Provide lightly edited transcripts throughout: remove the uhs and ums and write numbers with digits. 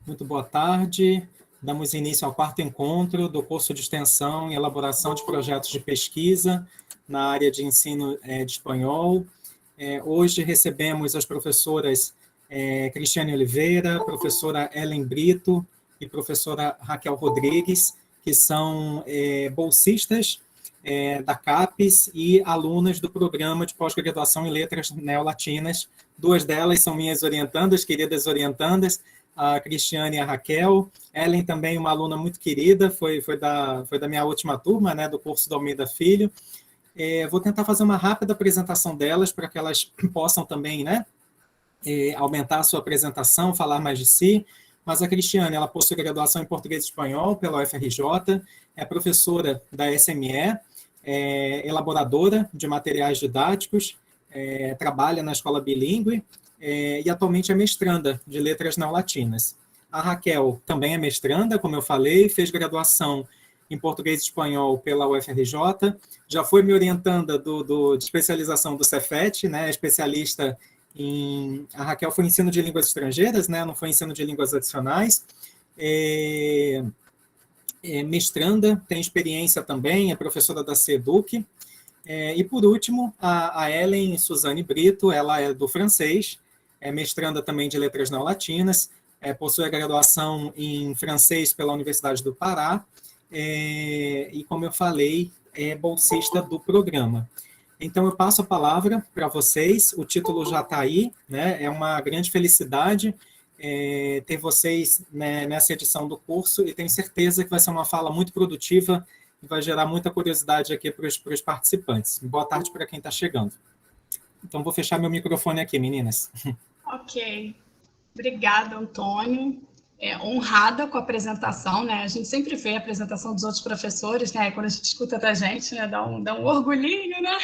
Muito boa tarde. Damos início ao quarto encontro do curso de extensão e elaboração de projetos de pesquisa na área de ensino de espanhol. Hoje recebemos as professoras Cristiane Oliveira, professora Ellen Brito e professora Raquel Rodrigues, que são bolsistas da CAPES e alunas do programa de pós-graduação em letras neolatinas. Duas delas são minhas orientandas, queridas orientandas, a Cristiane e a Raquel. Ellen também uma aluna muito querida, foi da minha última turma, né, do curso do Almeida Filho. Vou tentar fazer uma rápida apresentação delas para que elas possam também, né, aumentar a sua apresentação, falar mais de si. Mas a Cristiane, ela possui graduação em português e espanhol pela UFRJ, é professora da SME, elaboradora de materiais didáticos, trabalha na escola bilíngue e atualmente é mestranda de letras neolatinas. A Raquel também é mestranda, como eu falei, fez graduação em português e espanhol pela UFRJ, já foi me orientanda de especialização do Cefet, né, especialista a Raquel foi ensino de línguas estrangeiras, né, não foi ensino de línguas adicionais, mestranda, tem experiência também, é professora da CEDUC, e por último, a Ellen Suzane Brito, ela é do francês, é mestranda também de letras neolatinas, possui a graduação em francês pela Universidade do Pará, e como eu falei, é bolsista do programa. Então, eu passo a palavra para vocês, o título já está aí, né? É uma grande felicidade ter vocês, né, nessa edição do curso, e tenho certeza que vai ser uma fala muito produtiva e vai gerar muita curiosidade aqui para os participantes. Boa tarde para quem está chegando. Então, vou fechar meu microfone aqui, meninas. Ok. Obrigada, Antônio. Honrada com a apresentação, né? A gente sempre vê a apresentação dos outros professores, né? Quando a gente escuta da gente, né? Dá um orgulhinho, né?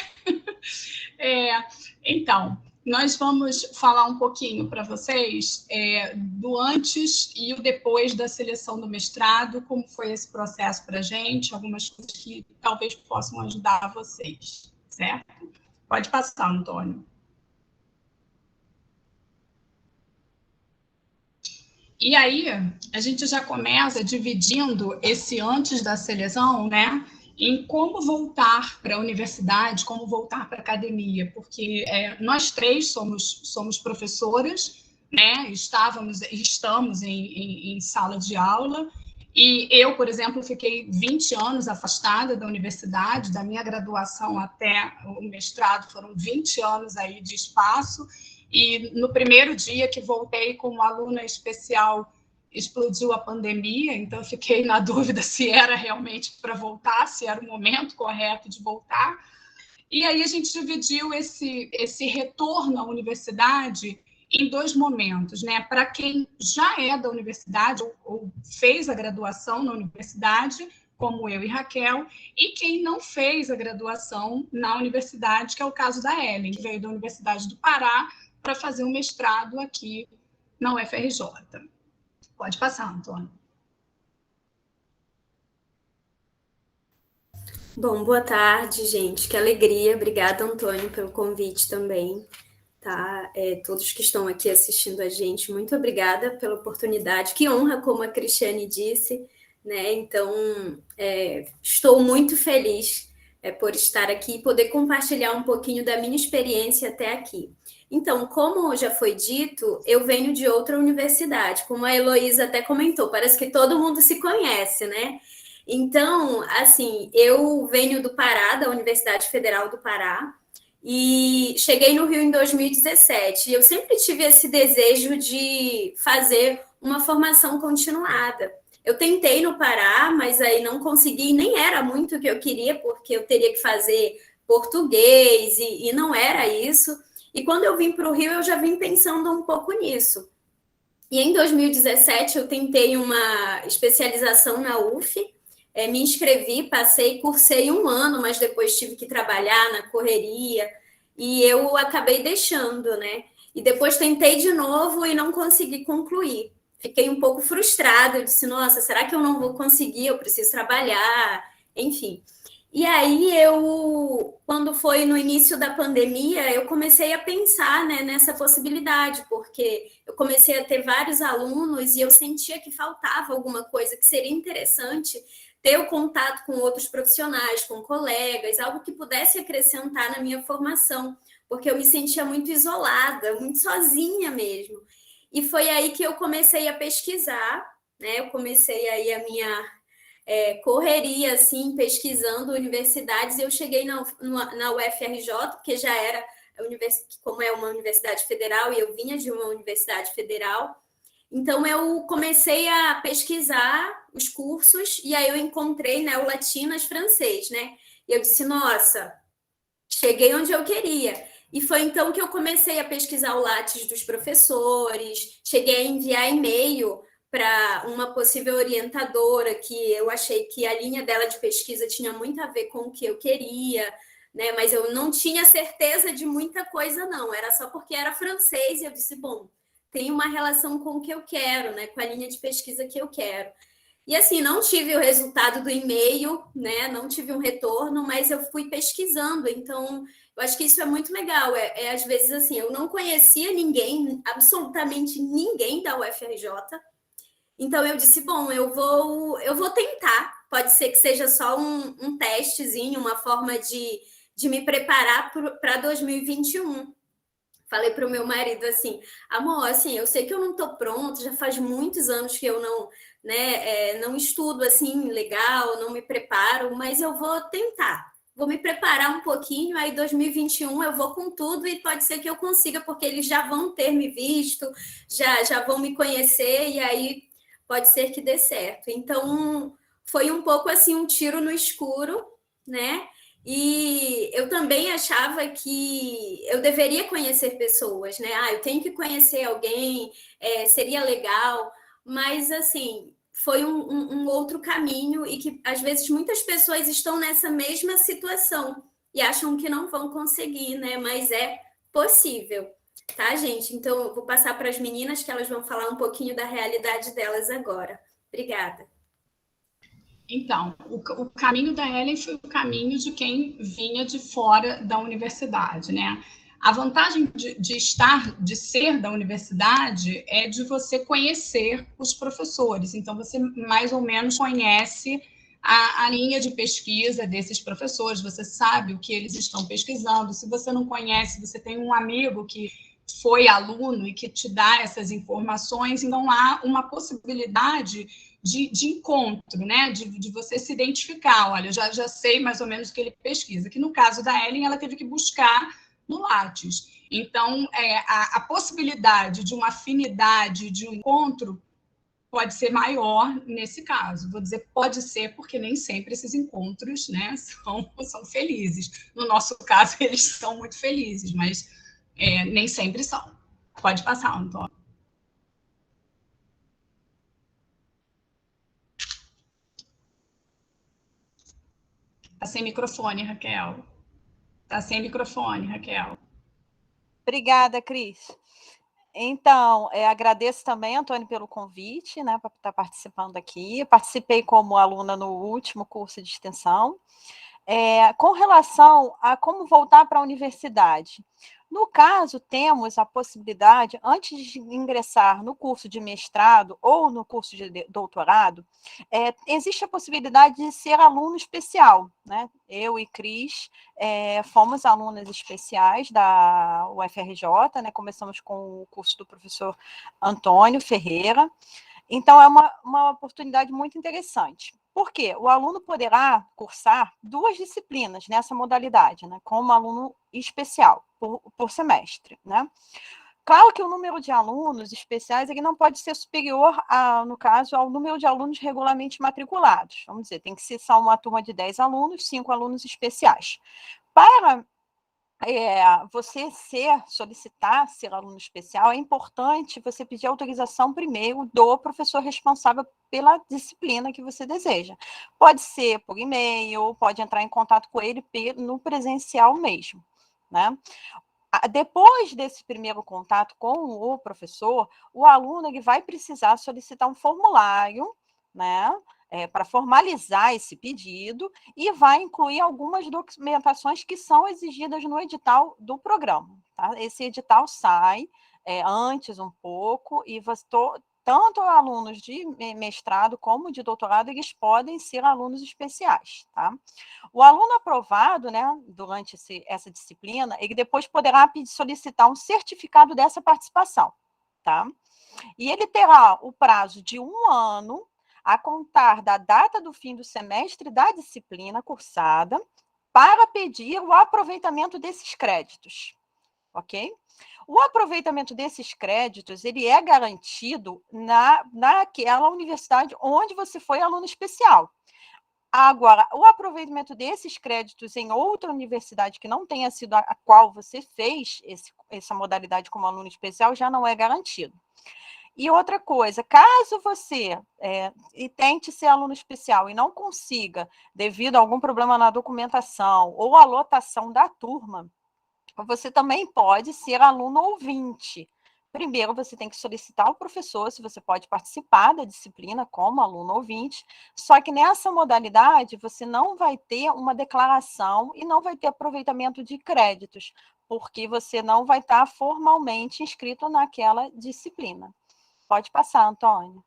Então, nós vamos falar um pouquinho para vocês do antes e o depois da seleção do mestrado, como foi esse processo para a gente, algumas coisas que talvez possam ajudar vocês, certo? Pode passar, Antônio. E aí, a gente já começa dividindo esse antes da seleção, né, em como voltar para a universidade, como voltar para a academia, porque nós três somos professoras, né, estamos em sala de aula, e eu, por exemplo, fiquei 20 anos afastada da universidade, da minha graduação até o mestrado, foram 20 anos aí de espaço. E no primeiro dia que voltei como aluna especial, explodiu a pandemia, então eu fiquei na dúvida se era realmente para voltar, se era o momento correto de voltar. E aí a gente dividiu esse retorno à universidade em dois momentos, né? Para quem já é da universidade ou fez a graduação na universidade, como eu e Raquel, e quem não fez a graduação na universidade, que é o caso da Ellen, que veio da Universidade do Pará, para fazer um mestrado aqui na UFRJ. Pode passar, Antônio. Bom, boa tarde, gente. Que alegria. Obrigada, Antônio, pelo convite também. Tá? Todos que estão aqui assistindo a gente, muito obrigada pela oportunidade. Que honra, como a Cristiane disse, né? Então, estou muito feliz por estar aqui e poder compartilhar um pouquinho da minha experiência até aqui. Então, como já foi dito, eu venho de outra universidade, como a Heloísa até comentou, parece que todo mundo se conhece, né? Então, assim, eu venho do Pará, da Universidade Federal do Pará, e cheguei no Rio em 2017. E eu sempre tive esse desejo de fazer uma formação continuada. Eu tentei no Pará, mas aí não consegui, nem era muito o que eu queria, porque eu teria que fazer português, e não era isso. E quando eu vim para o Rio, eu já vim pensando um pouco nisso. E em 2017, eu tentei uma especialização na UF, me inscrevi, passei, cursei 1 ano, mas depois tive que trabalhar na correria, e eu acabei deixando, né? E depois tentei de novo e não consegui concluir. Fiquei um pouco frustrada, eu disse, nossa, será que eu não vou conseguir? Eu preciso trabalhar, enfim. E aí quando foi no início da pandemia, eu comecei a pensar, né, nessa possibilidade, porque eu comecei a ter vários alunos e eu sentia que faltava alguma coisa que seria interessante ter o contato com outros profissionais, com colegas, algo que pudesse acrescentar na minha formação, porque eu me sentia muito isolada, muito sozinha mesmo. E foi aí que eu comecei a pesquisar, né? Eu comecei aí a minha correria, assim, pesquisando universidades, e eu cheguei na UFRJ, porque já era, como é uma universidade federal, e eu vinha de uma universidade federal, então eu comecei a pesquisar os cursos, e aí eu encontrei, né, o Latinas francês, né, e eu disse, nossa, cheguei onde eu queria. E foi então que eu comecei a pesquisar o Lattes dos professores, cheguei a enviar e-mail para uma possível orientadora, que eu achei que a linha dela de pesquisa tinha muito a ver com o que eu queria, né? Mas eu não tinha certeza de muita coisa, não. Era só porque era francês e eu disse, bom, tem uma relação com o que eu quero, né? Com a linha de pesquisa que eu quero. E assim, não tive o resultado do e-mail, né? Não tive um retorno, mas eu fui pesquisando. Então, eu acho que isso é muito legal. Às vezes assim, eu não conhecia ninguém, absolutamente ninguém da UFRJ. Então eu disse, bom, eu vou tentar. Pode ser que seja só um testezinho, uma forma de me preparar para 2021. Falei para o meu marido assim, amor, assim, eu sei que eu não estou pronto, já faz muitos anos que eu não, né, não estudo assim legal, não me preparo, mas eu vou tentar. Vou me preparar um pouquinho, aí 2021 eu vou com tudo e pode ser que eu consiga, porque eles já vão ter me visto, já vão me conhecer e aí pode ser que dê certo. Então, foi um pouco assim um tiro no escuro, né? E eu também achava que eu deveria conhecer pessoas, né? Eu tenho que conhecer alguém, seria legal, mas assim, foi um outro caminho e que às vezes muitas pessoas estão nessa mesma situação e acham que não vão conseguir, né? Mas é possível, tá, gente? Então, eu vou passar para as meninas que elas vão falar um pouquinho da realidade delas agora. Obrigada. Então, o caminho da Ellen foi o caminho de quem vinha de fora da universidade, né? A vantagem de ser da universidade é de você conhecer os professores. Então, você mais ou menos conhece a linha de pesquisa desses professores, você sabe o que eles estão pesquisando. Se você não conhece, você tem um amigo que foi aluno e que te dá essas informações, então há uma possibilidade de encontro, né? De você se identificar. Olha, eu já sei mais ou menos o que ele pesquisa. Que no caso da Ellen, ela teve que buscar no Lattes. Então, a possibilidade de uma afinidade, de um encontro, pode ser maior nesse caso. Vou dizer pode ser, porque nem sempre esses encontros, né, são felizes. No nosso caso, eles são muito felizes, mas nem sempre são. Pode passar, Antônio. Está sem microfone, Raquel. Está sem microfone, Raquel. Obrigada, Cris. Então, agradeço também, Antônio, pelo convite, né, para estar participando aqui. Participei como aluna no último curso de extensão. Com relação a como voltar para a universidade. No caso, temos a possibilidade, antes de ingressar no curso de mestrado ou no curso de doutorado, existe a possibilidade de ser aluno especial, né? Eu e Cris fomos alunas especiais da UFRJ, né? Começamos com o curso do professor Antônio Ferreira. Então, é uma oportunidade muito interessante. Por quê? O aluno poderá cursar 2 disciplinas nessa modalidade, né, como aluno especial, por semestre, né? Claro que o número de alunos especiais ele não pode ser superior, no caso, ao número de alunos regularmente matriculados. Vamos dizer, tem que ser só uma turma de 10 alunos, 5 alunos especiais. Para você solicitar ser aluno especial, é importante você pedir autorização primeiro do professor responsável pela disciplina que você deseja. Pode ser por e-mail, pode entrar em contato com ele no presencial mesmo, né? Depois desse primeiro contato com o professor, o aluno ele vai precisar solicitar um formulário, né? para formalizar esse pedido e vai incluir algumas documentações que são exigidas no edital do programa. Tá? Esse edital sai antes um pouco e tanto alunos de mestrado como de doutorado, eles podem ser alunos especiais. Tá? O aluno aprovado, né, durante essa disciplina, ele depois poderá solicitar um certificado dessa participação. Tá? E ele terá o prazo de 1 ano a contar da data do fim do semestre da disciplina cursada para pedir o aproveitamento desses créditos, ok? O aproveitamento desses créditos, ele é garantido naquela universidade onde você foi aluno especial. Agora, o aproveitamento desses créditos em outra universidade que não tenha sido a qual você fez essa modalidade como aluno especial já não é garantido. E outra coisa, caso você tente ser aluno especial e não consiga, devido a algum problema na documentação ou a lotação da turma, você também pode ser aluno ouvinte. Primeiro, você tem que solicitar ao professor se você pode participar da disciplina como aluno ouvinte, só que nessa modalidade você não vai ter uma declaração e não vai ter aproveitamento de créditos, porque você não vai estar formalmente inscrito naquela disciplina. Pode passar, Antônio.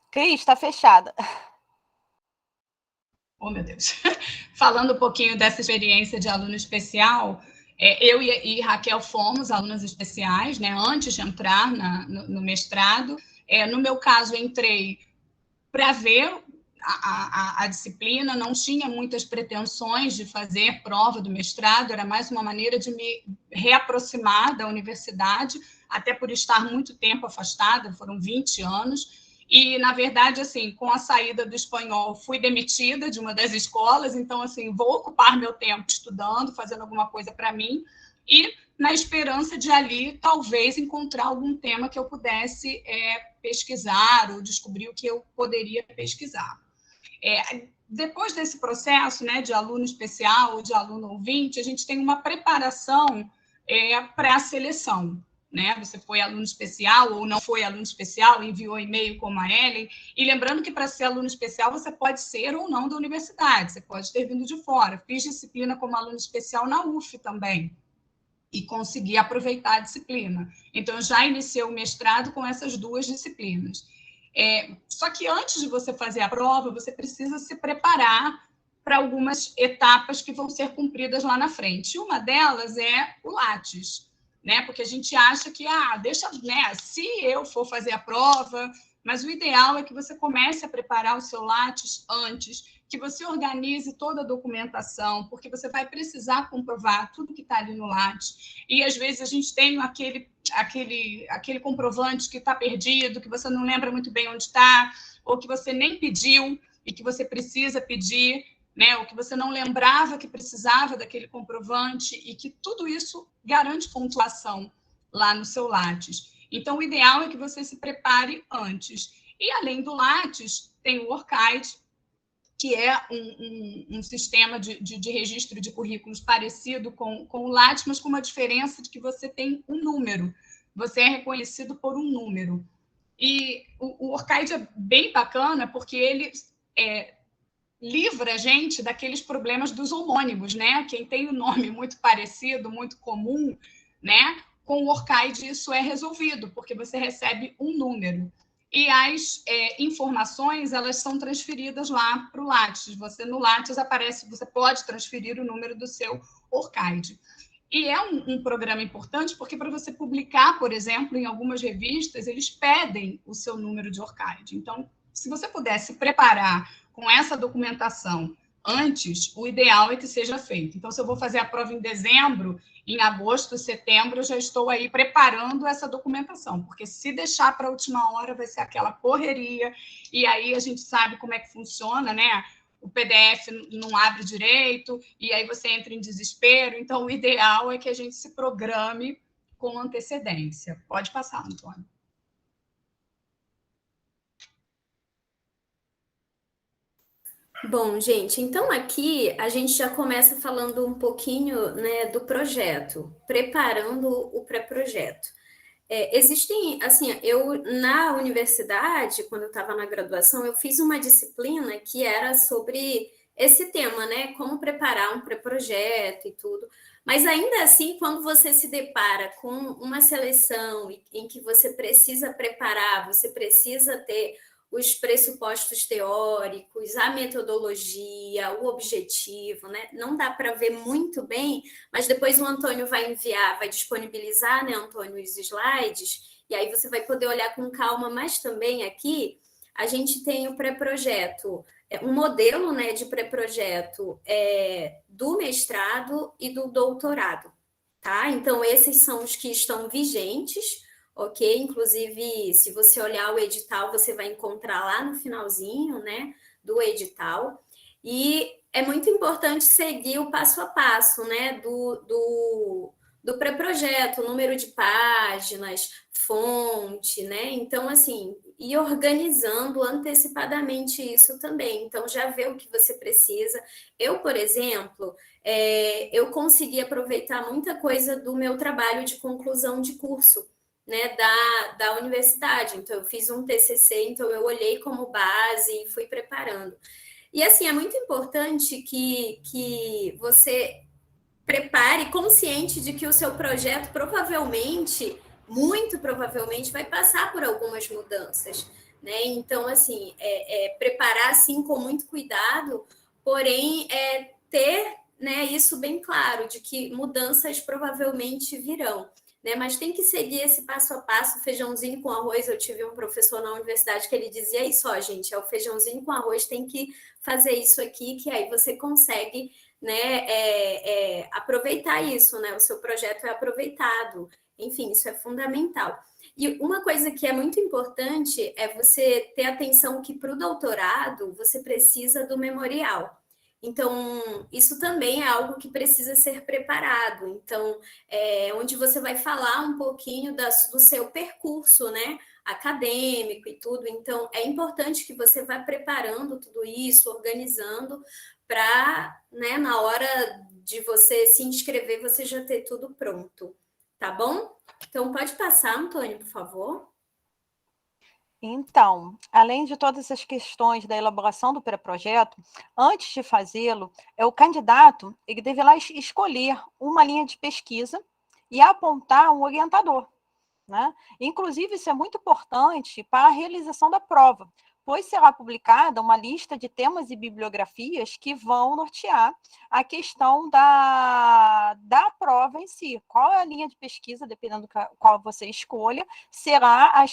Cris, está fechada. Oh, meu Deus. Falando um pouquinho dessa experiência de aluno especial, eu e Raquel fomos alunas especiais, né, antes de entrar no mestrado. No meu caso, entrei para ver a disciplina, não tinha muitas pretensões de fazer prova do mestrado, era mais uma maneira de me reaproximar da universidade, até por estar muito tempo afastada, foram 20 anos, e, na verdade, assim, com a saída do espanhol, fui demitida de uma das escolas, então, assim, vou ocupar meu tempo estudando, fazendo alguma coisa para mim, e na esperança de ali, talvez, encontrar algum tema que eu pudesse pesquisar ou descobrir o que eu poderia pesquisar. Depois desse processo, né, de aluno especial ou de aluno ouvinte, a gente tem uma preparação para a seleção. Né? Você foi aluno especial ou não foi aluno especial, enviou e-mail como a Ellen, e lembrando que para ser aluno especial você pode ser ou não da universidade, você pode ter vindo de fora. Fiz disciplina como aluno especial na UF também, e consegui aproveitar a disciplina. Então, eu já iniciei o mestrado com essas 2 disciplinas. Só que antes de você fazer a prova, você precisa se preparar para algumas etapas que vão ser cumpridas lá na frente. E uma delas é o Lattes, né? Porque a gente acha que, deixa, né? Se eu for fazer a prova, mas o ideal é que você comece a preparar o seu Lattes antes, que você organize toda a documentação, porque você vai precisar comprovar tudo que está ali no Lattes. E, às vezes, a gente tem aquele comprovante que está perdido, que você não lembra muito bem onde está, ou que você nem pediu e que você precisa pedir, né? Ou que você não lembrava que precisava daquele comprovante, e que tudo isso garante pontuação lá no seu Lattes. Então, o ideal é que você se prepare antes. E, além do Lattes, tem o ORCID, que é um sistema de registro de currículos parecido com o Lattes, mas com uma diferença de que você tem um número. Você é reconhecido por um número. E o ORCID é bem bacana, porque ele livra a gente daqueles problemas dos homônimos, né? Quem tem um nome muito parecido, muito comum, né? Com o ORCID isso é resolvido, porque você recebe um número. E as informações, elas são transferidas lá para o Lattes. No Lattes aparece, você pode transferir o número do seu ORCID. E é um programa importante porque para você publicar, por exemplo, em algumas revistas, eles pedem o seu número de ORCID. Então, se você puder se preparar com essa documentação antes, o ideal é que seja feito. Então, se eu vou fazer a prova em dezembro, em agosto, setembro, eu já estou aí preparando essa documentação, porque se deixar para a última hora vai ser aquela correria, e aí a gente sabe como é que funciona, né? O PDF não abre direito, e aí você entra em desespero. Então, o ideal é que a gente se programe com antecedência. Pode passar, Antônio. Bom, gente, então aqui a gente já começa falando um pouquinho, né, do projeto, preparando o pré-projeto. Existem, assim, eu na universidade, quando eu estava na graduação, eu fiz uma disciplina que era sobre esse tema, né? Como preparar um pré-projeto e tudo. Mas ainda assim, quando você se depara com uma seleção em que você precisa preparar, você precisa ter os pressupostos teóricos, a metodologia, o objetivo, né? Não dá para ver muito bem, mas depois o Antônio vai enviar, vai disponibilizar, né, Antônio, os slides, e aí você vai poder olhar com calma, mas também aqui a gente tem o pré-projeto, um modelo, né, de pré-projeto do mestrado e do doutorado, tá? Então, esses são os que estão vigentes, ok? Inclusive, se você olhar o edital, você vai encontrar lá no finalzinho, né, do edital. E é muito importante seguir o passo a passo, né, do pré-projeto, número de páginas, fonte, né? Então, assim, ir organizando antecipadamente isso também. Então, já vê o que você precisa. Eu, por exemplo, eu consegui aproveitar muita coisa do meu trabalho de conclusão de curso, né, da universidade. Então, eu fiz um TCC, então eu olhei como base e fui preparando. E, assim, é muito importante que você prepare consciente de que o seu projeto provavelmente, muito provavelmente, vai passar por algumas mudanças, né? Então, assim, preparar, assim, com muito cuidado, porém, ter, né, isso bem claro, de que mudanças provavelmente virão. Né, mas tem que seguir esse passo a passo, feijãozinho com arroz. Eu tive um professor na universidade que ele dizia isso, ó, gente, é o feijãozinho com arroz, tem que fazer isso aqui, que aí você consegue, né, aproveitar isso, né? O seu projeto é aproveitado. Enfim, isso é fundamental. E uma coisa que é muito importante é você ter atenção que para o doutorado você precisa do memorial. Então, isso também é algo que precisa ser preparado. Então, onde você vai falar um pouquinho do seu percurso, né, acadêmico e tudo. Então, é importante que você vá preparando tudo isso, organizando, para, né, na hora de você se inscrever, você já ter tudo pronto. Tá bom? Então, pode passar, Antônio, por favor. Então, além de todas as questões da elaboração do pré-projeto, antes de fazê-lo, o candidato ele deve lá escolher uma linha de pesquisa e apontar um orientador, né? Inclusive, isso é muito importante para a realização da prova, pois será publicada uma lista de temas e bibliografias que vão nortear a questão da prova em si. Qual é a linha de pesquisa, dependendo do qual você escolha, será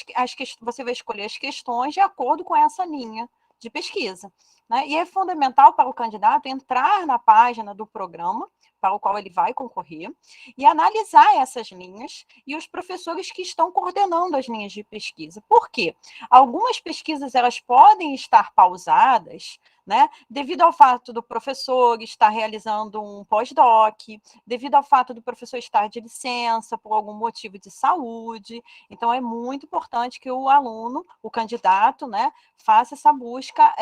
você vai escolher as questões de acordo com essa linha de pesquisa, né? E é fundamental para o candidato entrar na página do programa para o qual ele vai concorrer e analisar essas linhas e os professores que estão coordenando as linhas de pesquisa. Por quê? Algumas pesquisas elas podem estar pausadas, né, devido ao fato do professor estar realizando um pós-doc, devido ao fato do professor estar de licença por algum motivo de saúde. Então, é muito importante que o aluno, o candidato, né, faça essa busca,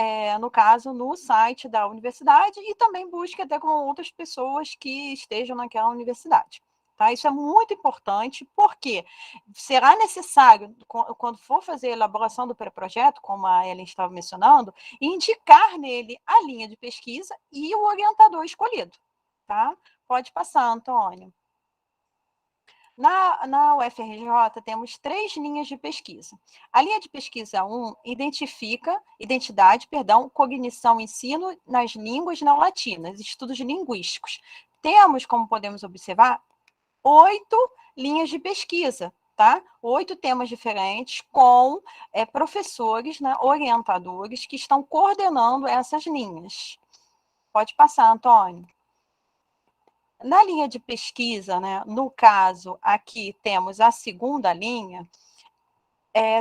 no caso, no site da universidade e também busque até com outras pessoas que estejam naquela universidade. Tá? Isso é muito importante, porque será necessário, quando for fazer a elaboração do pré-projeto, como a Ellen estava mencionando, indicar nele a linha de pesquisa e o orientador escolhido. Tá? Pode passar, Antônio. Na UFRJ, temos 3 linhas de pesquisa. A linha de pesquisa 1 cognição e ensino nas línguas neolatinas, estudos linguísticos. Temos, como podemos observar, 8 linhas de pesquisa, tá? 8 temas diferentes com professores, né, orientadores que estão coordenando essas linhas. Pode passar, Antônio. Na linha de pesquisa, né, no caso, aqui temos a segunda linha,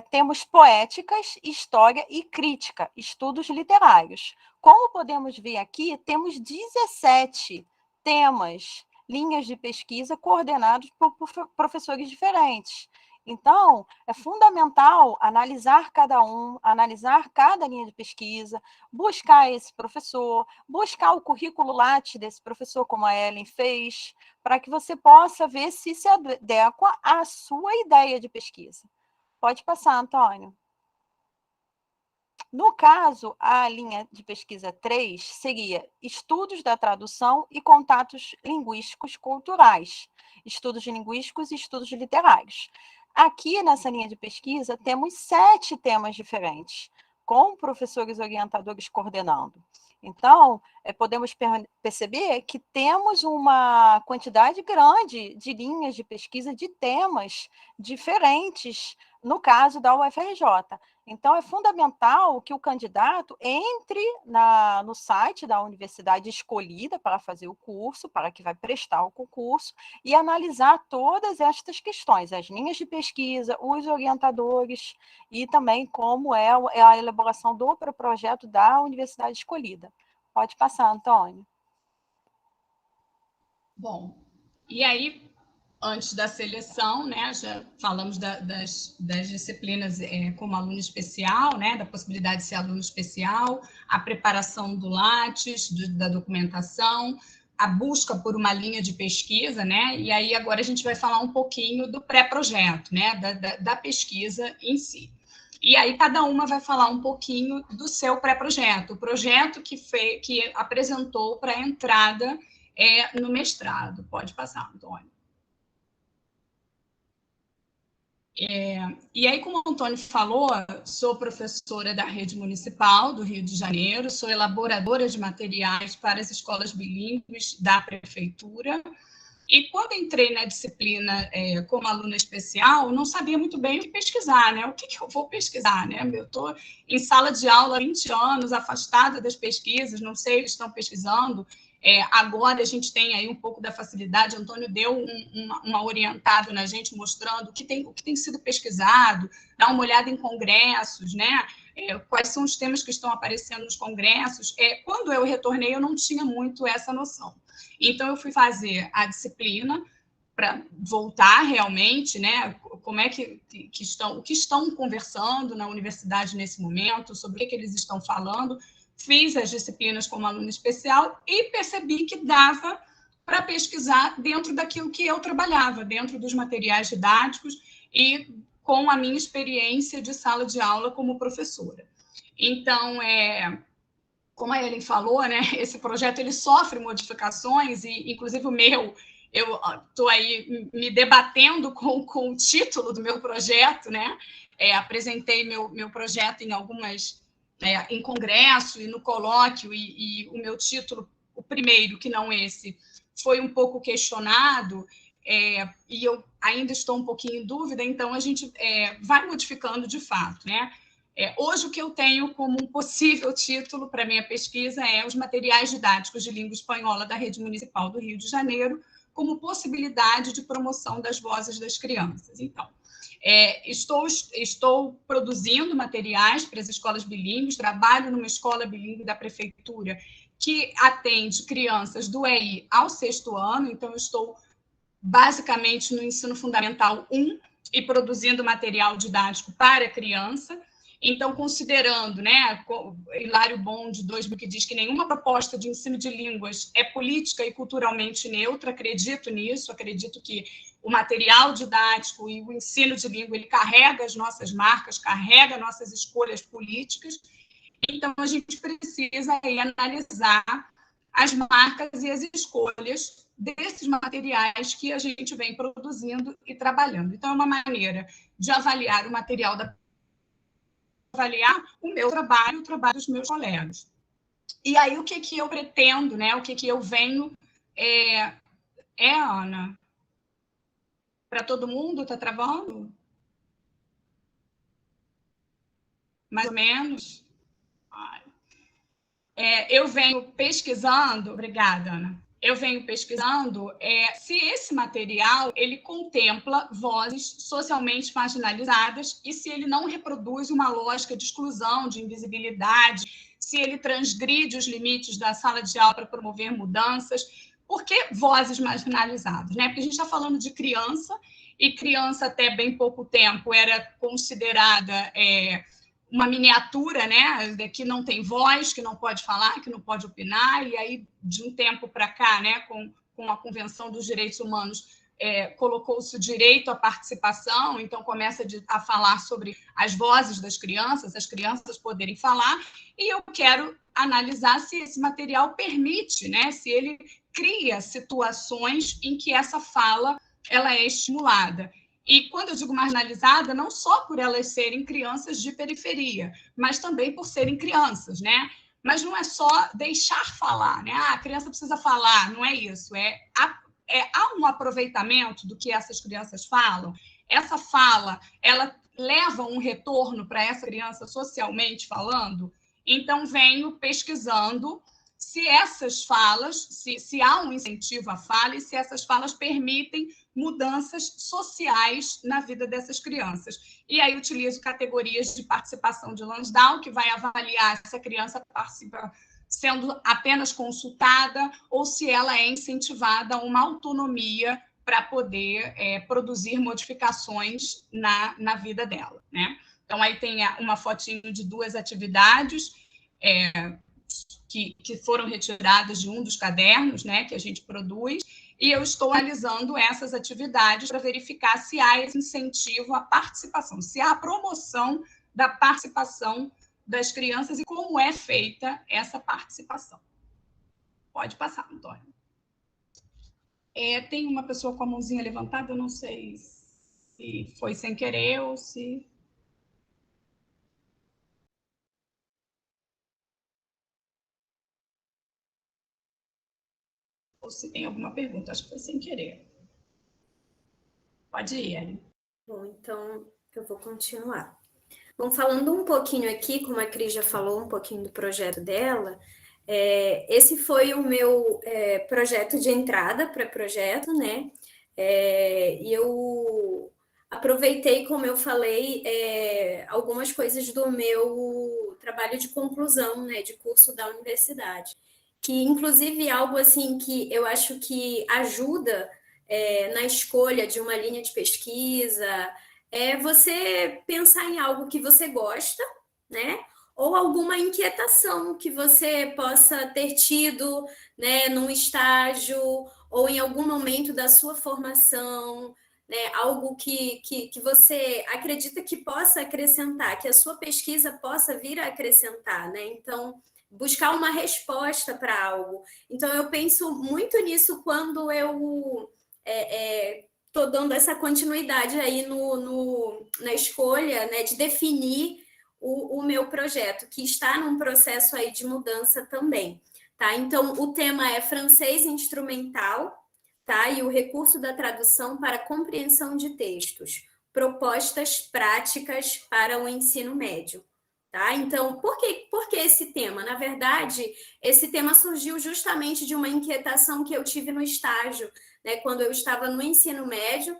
temos poéticas, história e crítica, estudos literários. Como podemos ver aqui, temos 17 temas, linhas de pesquisa coordenados por professores diferentes. Então, é fundamental analisar cada um, analisar cada linha de pesquisa, buscar esse professor, buscar o currículo Lattes desse professor, como a Ellen fez, para que você possa ver se adequa à sua ideia de pesquisa. Pode passar, Antônio. No caso, a linha de pesquisa 3 seria estudos da tradução e contatos linguísticos culturais, estudos linguísticos e estudos literários. Aqui, nessa linha de pesquisa, temos 7 temas diferentes, com professores orientadores coordenando. Então, podemos perceber que temos uma quantidade grande de linhas de pesquisa de temas diferentes, no caso da UFRJ. Então, é fundamental que o candidato entre no site da universidade escolhida para fazer o curso, para que vai prestar o concurso, e analisar todas estas questões, as linhas de pesquisa, os orientadores, e também como é a elaboração do projeto da universidade escolhida. Pode passar, Antônio. Bom, e aí, antes da seleção, né, já falamos das disciplinas como aluno especial, né, da possibilidade de ser aluno especial, a preparação do Lattes, da documentação, a busca por uma linha de pesquisa, né, e aí agora a gente vai falar um pouquinho do pré-projeto, né, da pesquisa em si. E aí cada uma vai falar um pouquinho do seu pré-projeto, o projeto que apresentou para a entrada no mestrado. Pode passar, Antônio. E aí, como o Antônio falou, sou professora da rede municipal do Rio de Janeiro, sou elaboradora de materiais para as escolas bilíngues da prefeitura, e quando entrei na disciplina como aluna especial, não sabia muito bem o que pesquisar, né? O que eu vou pesquisar, né? Eu estou em sala de aula há 20 anos, afastada das pesquisas, não sei o que estão pesquisando. Agora a gente tem aí um pouco da facilidade, Antônio deu uma orientada na gente, mostrando o que tem sido pesquisado, dá uma olhada em congressos, né? Quais são os temas que estão aparecendo nos congressos. Quando eu retornei, eu não tinha muito essa noção. Então, eu fui fazer a disciplina para voltar realmente, né? Como é que estão conversando na universidade nesse momento, sobre o que eles estão falando. Fiz as disciplinas como aluna especial e percebi que dava para pesquisar dentro daquilo que eu trabalhava, dentro dos materiais didáticos e com a minha experiência de sala de aula como professora. Então, como a Ellen falou, né, esse projeto ele sofre modificações, e inclusive o meu, eu estou aí me debatendo com o título do meu projeto, né? Apresentei meu projeto em congresso e no colóquio, e o meu título, o primeiro, que não esse, foi um pouco questionado, e eu ainda estou um pouquinho em dúvida, então a gente vai modificando de fato, né? Hoje, o que eu tenho como um possível título para a minha pesquisa é os materiais didáticos de língua espanhola da Rede Municipal do Rio de Janeiro, como possibilidade de promoção das vozes das crianças. Então, estou produzindo materiais para as escolas bilíngues, trabalho numa escola bilíngue da prefeitura que atende crianças do EI ao 6º ano, então eu estou basicamente no ensino fundamental 1 e produzindo material didático para criança. Então, considerando, né, Hilário Bon, de 2000, que diz que nenhuma proposta de ensino de línguas é política e culturalmente neutra, acredito nisso, acredito que o material didático e o ensino de língua, ele carrega as nossas marcas, carrega nossas escolhas políticas, então a gente precisa aí analisar as marcas e as escolhas desses materiais que a gente vem produzindo e trabalhando. Então, é uma maneira de avaliar o material avaliar o meu trabalho, o trabalho dos meus colegas. E aí, o que eu pretendo, né? O que eu venho... Ana? Para todo mundo? Está travando? Mais ou menos? Eu venho pesquisando... Obrigada, Ana. Eu venho pesquisando se esse material ele contempla vozes socialmente marginalizadas e se ele não reproduz uma lógica de exclusão, de invisibilidade, se ele transgride os limites da sala de aula para promover mudanças, Por que vozes marginalizadas? Né? Porque a gente está falando de criança, e criança até bem pouco tempo era considerada uma miniatura, né, que não tem voz, que não pode falar, que não pode opinar, e aí, de um tempo para cá, né, com a Convenção dos Direitos Humanos, colocou-se o direito à participação, então começa a falar sobre as vozes das crianças, as crianças poderem falar, e eu quero analisar se esse material permite, né, se ele cria situações em que essa fala ela é estimulada. E quando eu digo marginalizada, não só por elas serem crianças de periferia, mas também por serem crianças, né? Mas não é só deixar falar, né? Ah, a criança precisa falar, não é isso. Há um aproveitamento do que essas crianças falam. Essa fala, ela leva um retorno para essa criança socialmente falando. Então, venho pesquisando se essas falas, se há um incentivo à fala e se essas falas permitem mudanças sociais na vida dessas crianças. E aí utilizo categorias de participação de Lansdowne, que vai avaliar se a criança participa sendo apenas consultada ou se ela é incentivada a uma autonomia para poder produzir modificações na vida dela, né? Então, aí tem uma fotinho de 2 atividades que foram retiradas de um dos cadernos, né, que a gente produz, e eu estou analisando essas atividades para verificar se há esse incentivo à participação, se há a promoção da participação das crianças e como é feita essa participação. Pode passar, Antônio. Tem uma pessoa com a mãozinha levantada, eu não sei se foi sem querer ou se... ou se tem alguma pergunta. Acho que foi sem querer. Pode ir, Ellen. Bom, então eu vou continuar. Bom, falando um pouquinho aqui, como a Cris já falou um pouquinho do projeto dela, esse foi o meu projeto de entrada para projeto, né? E eu aproveitei, como eu falei, algumas coisas do meu trabalho de conclusão, né, de curso da universidade, que inclusive algo assim que eu acho que ajuda na escolha de uma linha de pesquisa, você pensar em algo que você gosta, né? Ou alguma inquietação que você possa ter tido, né, num estágio ou em algum momento da sua formação, né, algo que você acredita que possa acrescentar, que a sua pesquisa possa vir a acrescentar, né? Então, buscar uma resposta para algo. Então, eu penso muito nisso quando eu estou dando essa continuidade aí na escolha, né, de definir o meu projeto, que está num processo aí de mudança também, tá? Então, o tema é francês instrumental, tá? E o recurso da tradução para compreensão de textos, propostas práticas para o ensino médio, tá? Então, por que esse tema? Na verdade, esse tema surgiu justamente de uma inquietação que eu tive no estágio, né, quando eu estava no ensino médio,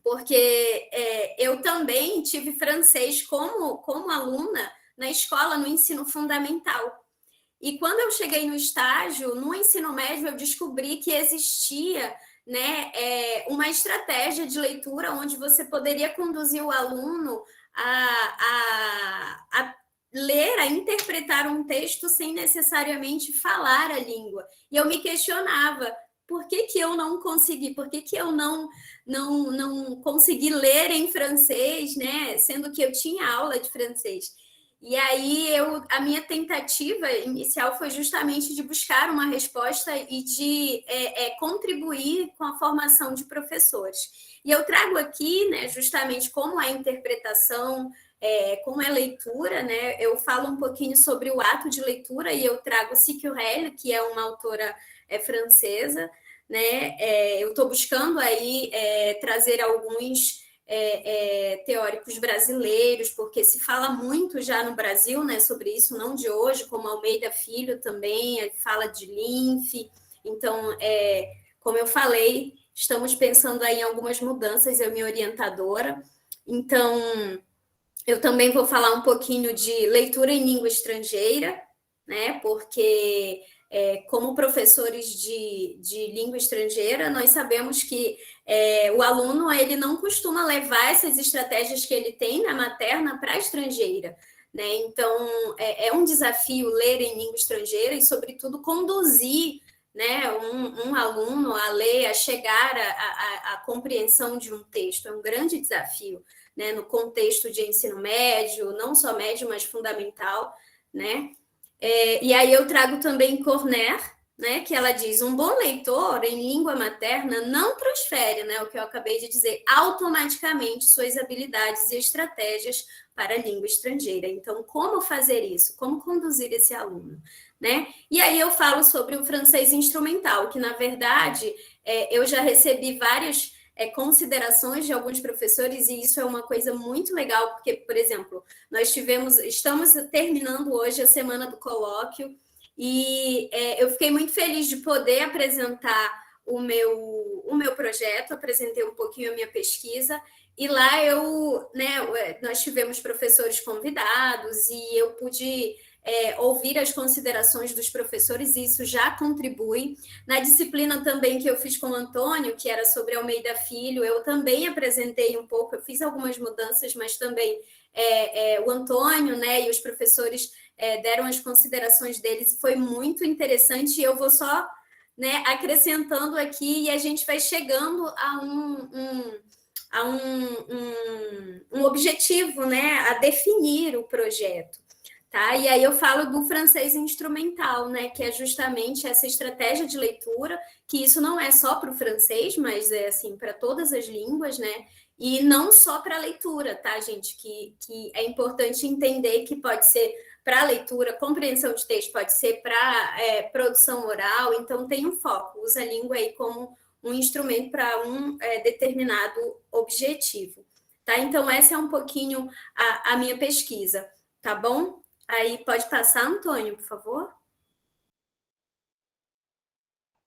porque eu também tive francês como aluna na escola, no ensino fundamental. E quando eu cheguei no estágio, no ensino médio, eu descobri que existia, né, uma estratégia de leitura onde você poderia conduzir o aluno a ler, a interpretar um texto sem necessariamente falar a língua. E eu me questionava, por que eu não consegui? Por que eu não consegui ler em francês, né? Sendo que eu tinha aula de francês. E aí a minha tentativa inicial foi justamente de buscar uma resposta e de contribuir com a formação de professores. E eu trago aqui, né, justamente como é a interpretação, como é a leitura, né? Eu falo um pouquinho sobre o ato de leitura e eu trago Sicurel, que é uma autora francesa, né? Eu estou buscando aí trazer alguns teóricos brasileiros, porque se fala muito já no Brasil, né, sobre isso, não de hoje, como Almeida Filho também fala de linfe. Então, como eu falei, estamos pensando aí em algumas mudanças, eu minha orientadora. Então, eu também vou falar um pouquinho de leitura em língua estrangeira, né, porque como professores de língua estrangeira, nós sabemos que o aluno ele não costuma levar essas estratégias que ele tem na materna para a estrangeira, né? Então, é um desafio ler em língua estrangeira e, sobretudo, conduzir, né, um aluno a ler, a chegar à compreensão de um texto. É um grande desafio, né, no contexto de ensino médio, não só médio, mas fundamental, né? E aí eu trago também Corner, né, que ela diz: um bom leitor em língua materna não transfere, né, o que eu acabei de dizer, automaticamente suas habilidades e estratégias para a língua estrangeira. Então, como fazer isso? Como conduzir esse aluno? Né? E aí eu falo sobre o francês instrumental, que, na verdade, eu já recebi várias considerações de alguns professores, e isso é uma coisa muito legal, porque, por exemplo, estamos terminando hoje a semana do colóquio, e eu fiquei muito feliz de poder apresentar o meu projeto, apresentei um pouquinho a minha pesquisa, e lá nós tivemos professores convidados, e eu pude ouvir as considerações dos professores, e isso já contribui. Na disciplina também que eu fiz com o Antônio, que era sobre Almeida Filho, eu também apresentei um pouco, eu fiz algumas mudanças, mas também o Antônio, né, e os professores deram as considerações deles, e foi muito interessante, e eu vou só, né, acrescentando aqui, e a gente vai chegando a um objetivo, né, a definir o projeto. Tá? E aí eu falo do francês instrumental, né, que é justamente essa estratégia de leitura, que isso não é só para o francês, mas é assim para todas as línguas, né? E não só para a leitura, tá, gente? Que é importante entender que pode ser para leitura, compreensão de texto, pode ser para produção oral, então tem um foco, usa a língua aí como um instrumento para um determinado objetivo. Tá? Então, essa é um pouquinho a minha pesquisa, tá bom? Aí pode passar, Antônio, por favor?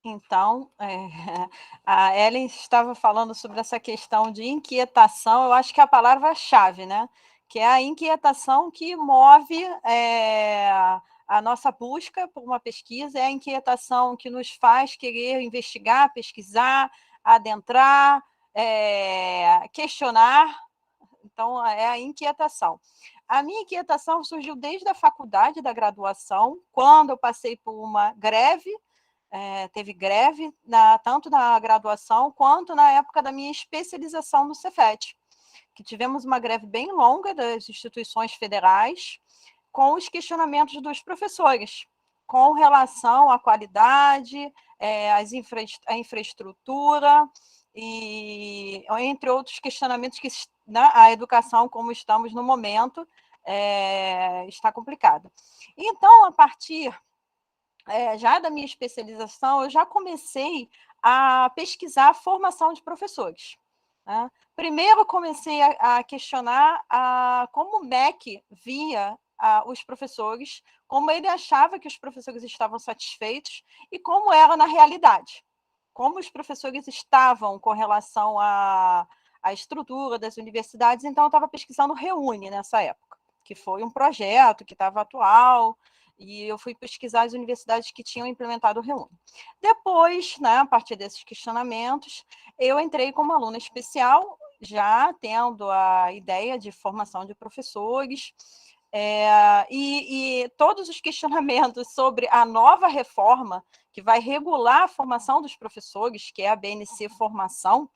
Então, a Ellen estava falando sobre essa questão de inquietação, eu acho que é a palavra-chave, né? Que é a inquietação que move a nossa busca por uma pesquisa, é a inquietação que nos faz querer investigar, pesquisar, adentrar, questionar. Então, é a inquietação. A minha inquietação surgiu desde a faculdade da graduação, quando eu passei por uma greve, teve greve tanto na graduação quanto na época da minha especialização no Cefet, que tivemos uma greve bem longa das instituições federais, com os questionamentos dos professores, com relação à qualidade, a infraestrutura, e entre outros questionamentos que a educação, como estamos no momento, está complicada. Então, a partir já da minha especialização, eu já comecei a pesquisar a formação de professores. Né? Primeiro, comecei a questionar como o MEC via os professores, como ele achava que os professores estavam satisfeitos e como era na realidade. Como os professores estavam com relação à estrutura das universidades. Então, eu estava pesquisando o Reúne nessa época, que foi um projeto que estava atual, e eu fui pesquisar as universidades que tinham implementado o Reúne. Depois, né, a partir desses questionamentos, eu entrei como aluna especial, já tendo a ideia de formação de professores, e todos os questionamentos sobre a nova reforma que vai regular a formação dos professores, que é a BNC Formação,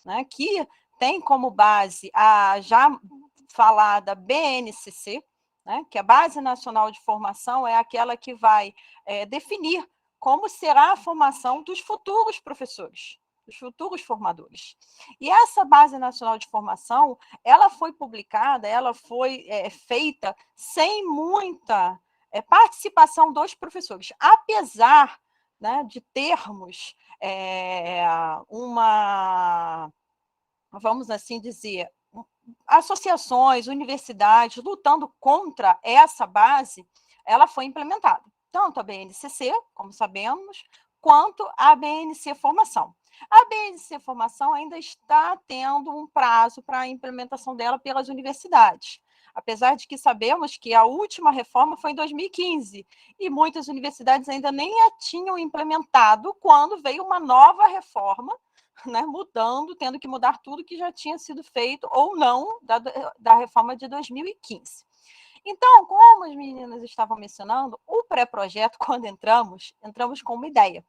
né, que tem como base a já falada BNCC, né, que a Base Nacional de Formação é aquela que vai definir como será a formação dos futuros professores, dos futuros formadores. E essa Base Nacional de Formação, ela foi publicada, ela foi feita sem muita participação dos professores, apesar, né, de termos vamos assim dizer, associações, universidades lutando contra essa base, ela foi implementada. Tanto a BNCC, como sabemos, quanto a BNC Formação. A BNC Formação ainda está tendo um prazo para a implementação dela pelas universidades. apesar de que sabemos que a última reforma foi em 2015, e muitas universidades ainda nem a tinham implementado quando veio uma nova reforma, né, mudando, tendo que mudar tudo que já tinha sido feito ou não da reforma de 2015. Então, como as meninas estavam mencionando, o pré-projeto, quando entramos com uma ideia.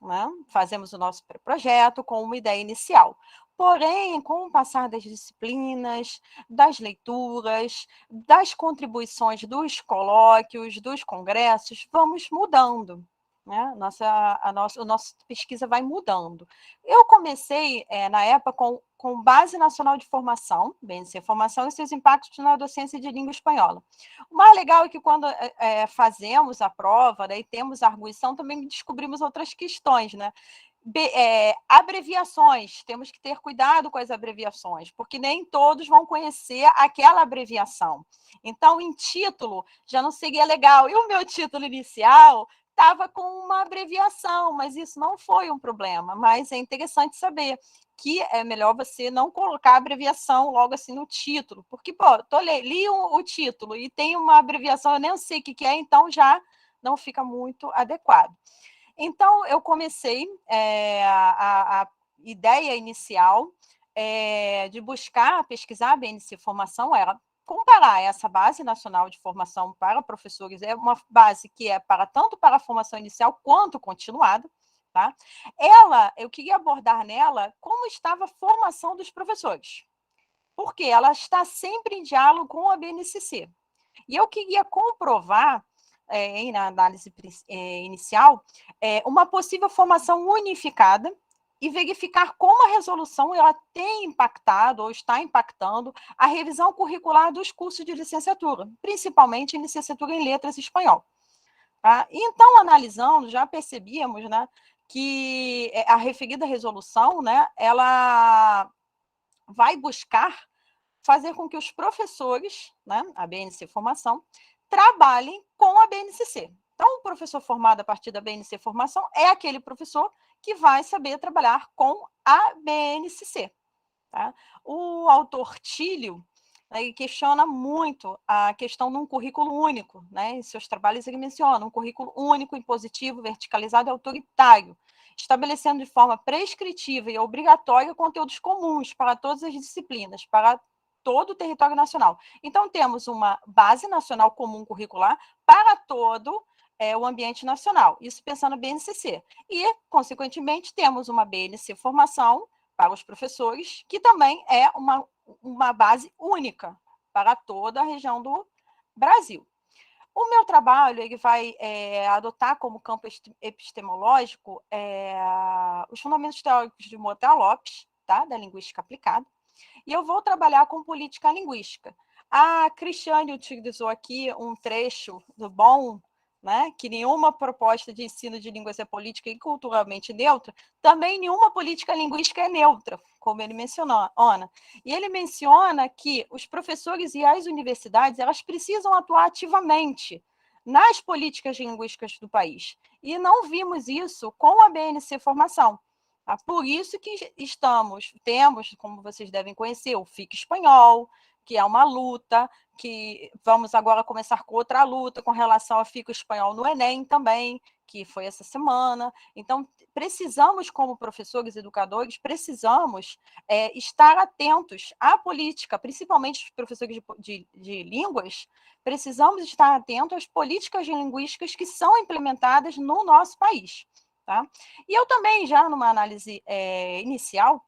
Né? Fazemos o nosso pré-projeto com uma ideia inicial. Porém, com o passar das disciplinas, das leituras, das contribuições dos colóquios, dos congressos, vamos mudando. Né? A nossa pesquisa vai mudando. Eu comecei, na época, com Base Nacional de Formação, BNC Formação, e seus impactos na docência de língua espanhola. O mais legal é que quando fazemos a prova, né, e temos a arguição, também descobrimos outras questões, né? Abreviações, temos que ter cuidado com as abreviações, porque nem todos vão conhecer aquela abreviação. Então, em título, já não seria legal. E o meu título inicial estava com uma abreviação, mas isso não foi um problema. Mas é interessante saber que é melhor você não colocar abreviação logo assim no título, porque, pô, li o título e tem uma abreviação, eu nem sei o que é, então já não fica muito adequado. Então, eu comecei a ideia inicial de pesquisar a BNC Formação, era comparar essa base nacional de formação para professores, é uma base que é tanto para a formação inicial quanto continuada, tá? Eu queria abordar nela como estava a formação dos professores, porque ela está sempre em diálogo com a BNCC. E eu queria comprovar, na análise inicial, uma possível formação unificada e verificar como a resolução ela tem impactado ou está impactando a revisão curricular dos cursos de licenciatura, principalmente em licenciatura em letras e espanhol. Tá? Então, analisando, já percebíamos, né, que a referida resolução, né, ela vai buscar fazer com que os professores, né, a BNC Formação, trabalhem com a BNCC. Então, o professor formado a partir da BNC Formação é aquele professor que vai saber trabalhar com a BNCC. Tá? O autor Tílio, ele questiona muito a questão de um currículo único. Né? Em seus trabalhos ele menciona um currículo único, impositivo, verticalizado e autoritário, estabelecendo de forma prescritiva e obrigatória conteúdos comuns para todas as disciplinas, para todo o território nacional. Então, temos uma base nacional comum curricular para todo o ambiente nacional, isso pensando no BNCC. E, consequentemente, temos uma BNC Formação para os professores, que também é uma base única para toda a região do Brasil. O meu trabalho ele vai adotar como campo epistemológico os fundamentos teóricos de Motta Lopes, tá? Da linguística aplicada, e eu vou trabalhar com política linguística. A Cristiane utilizou aqui um trecho do Bon, né, que nenhuma proposta de ensino de línguas é política e culturalmente neutra, também nenhuma política linguística é neutra, como ele mencionou, Ana. E ele menciona que os professores e as universidades elas precisam atuar ativamente nas políticas linguísticas do país. E não vimos isso com a BNC Formação. Tá? Por isso que temos, como vocês devem conhecer, o FIC Espanhol, que é uma luta, que vamos agora começar com outra luta com relação ao FIC Espanhol no Enem também, que foi essa semana. Então, precisamos, como professores e educadores, precisamos estar atentos à política, principalmente os professores de línguas, precisamos estar atentos às políticas linguísticas que são implementadas no nosso país. Tá? E eu também, já numa análise inicial,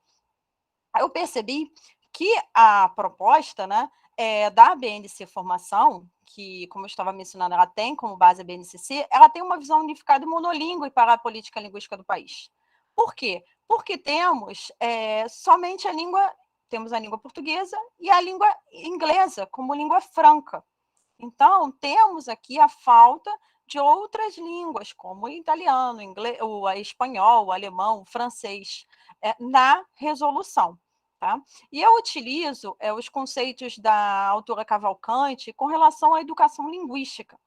eu percebi que a proposta, né, da BNC Formação, que, como eu estava mencionando, ela tem como base a BNCC, ela tem uma visão unificada e monolíngue para a política linguística do país. Por quê? Porque temos somente temos a língua portuguesa e a língua inglesa como língua franca. Então, temos aqui a falta de outras línguas, como o italiano, o inglês, o espanhol, o alemão, o francês, na resolução. Tá? E eu utilizo os conceitos da autora Cavalcante com relação à educação linguística,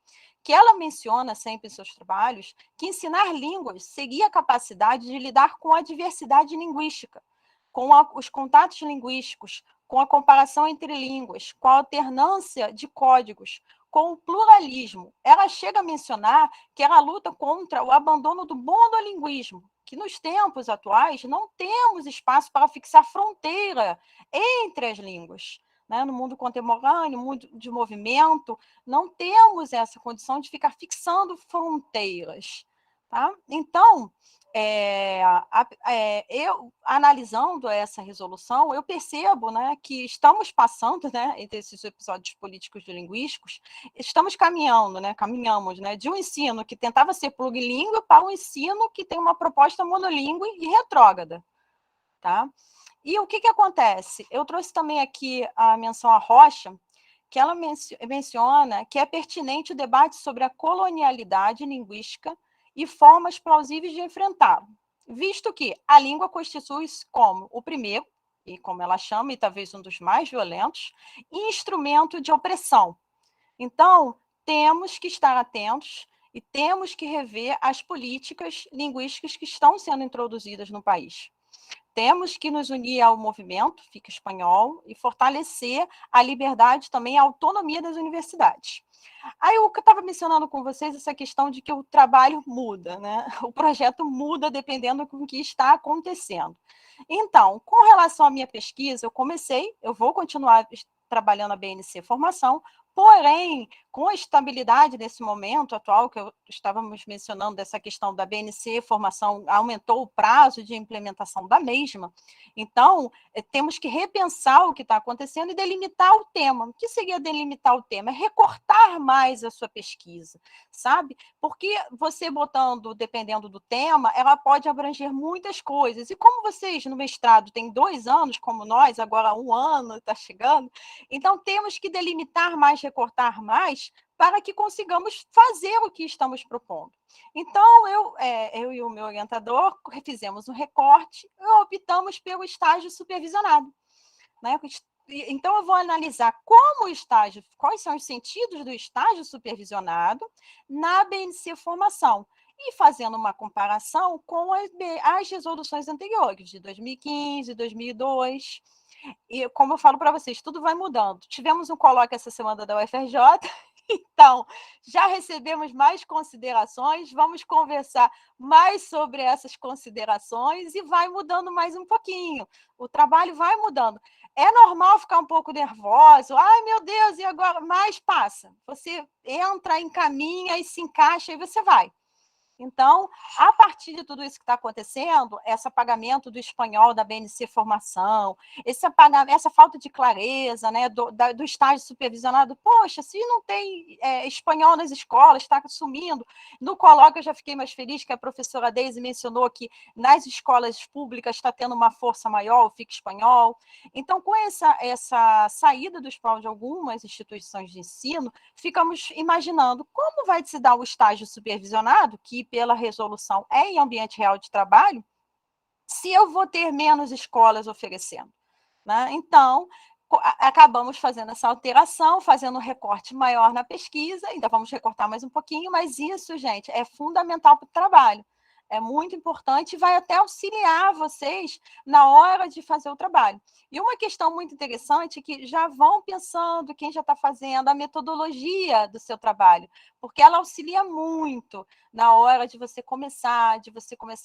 que ela menciona sempre em seus trabalhos que ensinar línguas seria a capacidade de lidar com a diversidade linguística, com os contatos linguísticos, com a comparação entre línguas, com a alternância de códigos, com o pluralismo. Ela chega a mencionar que ela luta contra o abandono do monolinguismo, que nos tempos atuais não temos espaço para fixar fronteira entre as línguas. Né? No mundo contemporâneo, mundo de movimento, não temos essa condição de ficar fixando fronteiras. Tá? Então, eu analisando essa resolução, eu percebo, né, que estamos passando, né, entre esses episódios políticos e linguísticos, estamos caminhamos, né, de um ensino que tentava ser plurilíngue para um ensino que tem uma proposta monolíngue e retrógrada. Tá? E o que acontece? Eu trouxe também aqui a menção à Rocha, que ela menciona que é pertinente o debate sobre a colonialidade linguística e formas plausíveis de enfrentá-lo, visto que a língua constitui-se como o primeiro, e como ela chama, e talvez um dos mais violentos, instrumento de opressão. Então, temos que estar atentos e temos que rever as políticas linguísticas que estão sendo introduzidas no país. Temos que nos unir ao movimento Fica Espanhol e fortalecer a liberdade também, a autonomia das universidades. Aí eu estava mencionando com vocês essa questão de que o trabalho muda, né? O projeto muda dependendo do que está acontecendo. Então, com relação à minha pesquisa, eu vou continuar trabalhando a BNC Formação, porém, com a estabilidade desse momento atual, que estávamos mencionando, dessa questão da BNC Formação, aumentou o prazo de implementação da mesma, então, temos que repensar o que está acontecendo e delimitar o tema. O que seria delimitar o tema? É recortar mais a sua pesquisa, sabe? Porque você botando, dependendo do tema, ela pode abranger muitas coisas. E como vocês, no mestrado, têm 2 anos, como nós, agora 1 ano está chegando, então temos que delimitar mais, recortar mais, para que consigamos fazer o que estamos propondo. Então, eu e o meu orientador fizemos um recorte e optamos pelo estágio supervisionado. Né? Então, eu vou analisar quais são os sentidos do estágio supervisionado na BNC Formação, e fazendo uma comparação com as resoluções anteriores, de 2015, 2002. E, como eu falo para vocês, tudo vai mudando. Tivemos um colóquio essa semana da UFRJ, então, já recebemos mais considerações, vamos conversar mais sobre essas considerações e vai mudando mais um pouquinho. O trabalho vai mudando. É normal ficar um pouco nervoso, ai meu Deus, e agora? Mas passa. Você entra, encaminha e se encaixa e você vai. Então, a partir de tudo isso que está acontecendo, esse apagamento do espanhol da BNC Formação, essa falta de clareza, né, do estágio supervisionado, poxa, se não tem espanhol nas escolas, está sumindo. No colóquio eu já fiquei mais feliz que a professora Deise mencionou que nas escolas públicas está tendo uma força maior, o Fica Espanhol. Então, com essa saída do espanhol de algumas instituições de ensino, ficamos imaginando como vai se dar o estágio supervisionado, que pela resolução é em ambiente real de trabalho, se eu vou ter menos escolas oferecendo. Né? Então, acabamos fazendo essa alteração, fazendo um recorte maior na pesquisa, ainda vamos recortar mais um pouquinho, mas isso, gente, é fundamental para o trabalho. É muito importante e vai até auxiliar vocês na hora de fazer o trabalho. E uma questão muito interessante é que já vão pensando, quem já está fazendo, a metodologia do seu trabalho, porque ela auxilia muito na hora de você começar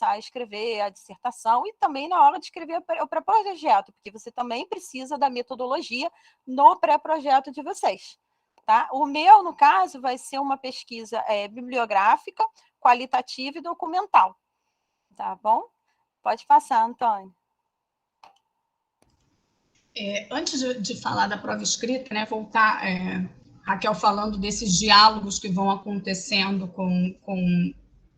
a escrever a dissertação e também na hora de escrever o pré-projeto, porque você também precisa da metodologia no pré-projeto de vocês. Tá? O meu, no caso, vai ser uma pesquisa bibliográfica, qualitativa e documental. Tá bom? Pode passar, Antônio. Antes de falar da prova escrita, né, voltar, Raquel falando desses diálogos que vão acontecendo com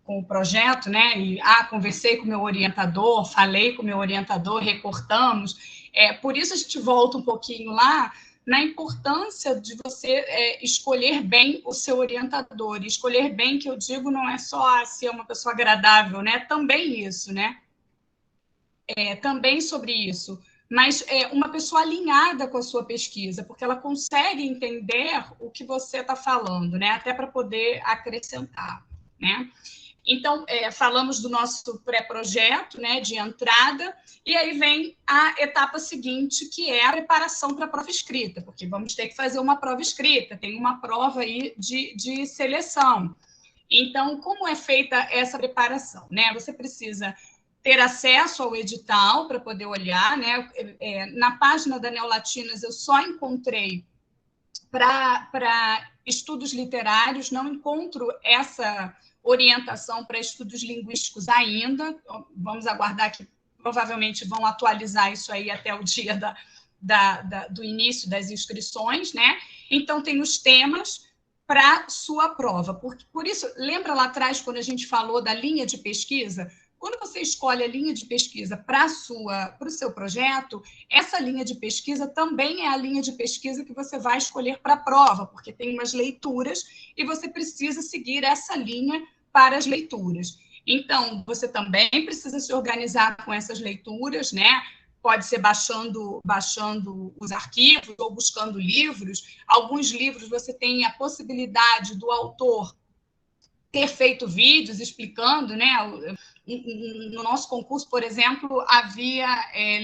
o projeto, né? E conversei com o meu orientador, falei com o meu orientador, recortamos. Por isso a gente volta um pouquinho lá na importância de você escolher bem o seu orientador. E escolher bem, que eu digo, não é só ser uma pessoa agradável, né? Também isso, né? Também sobre isso. Mas uma pessoa alinhada com a sua pesquisa, porque ela consegue entender o que você está falando, né? Até para poder acrescentar, né? Então, falamos do nosso pré-projeto, né, de entrada, e aí vem a etapa seguinte, que é a preparação para a prova escrita, porque vamos ter que fazer uma prova escrita, tem uma prova aí de seleção. Então, como é feita essa preparação, né? Você precisa ter acesso ao edital para poder olhar, né? Na página da Neolatinas, eu só encontrei para estudos literários, não encontro essa orientação para estudos linguísticos ainda. Vamos aguardar que provavelmente vão atualizar isso aí até o dia do início das inscrições, né? Então, tem os temas para sua prova. Por isso, lembra lá atrás, quando a gente falou da linha de pesquisa? Quando você escolhe a linha de pesquisa para o seu projeto, essa linha de pesquisa também é a linha de pesquisa que você vai escolher para a prova, porque tem umas leituras e você precisa seguir essa linha para as leituras. Então, você também precisa se organizar com essas leituras, né? Pode ser baixando os arquivos ou buscando livros. Alguns livros você tem a possibilidade do autor ter feito vídeos explicando, né? No nosso concurso, por exemplo, havia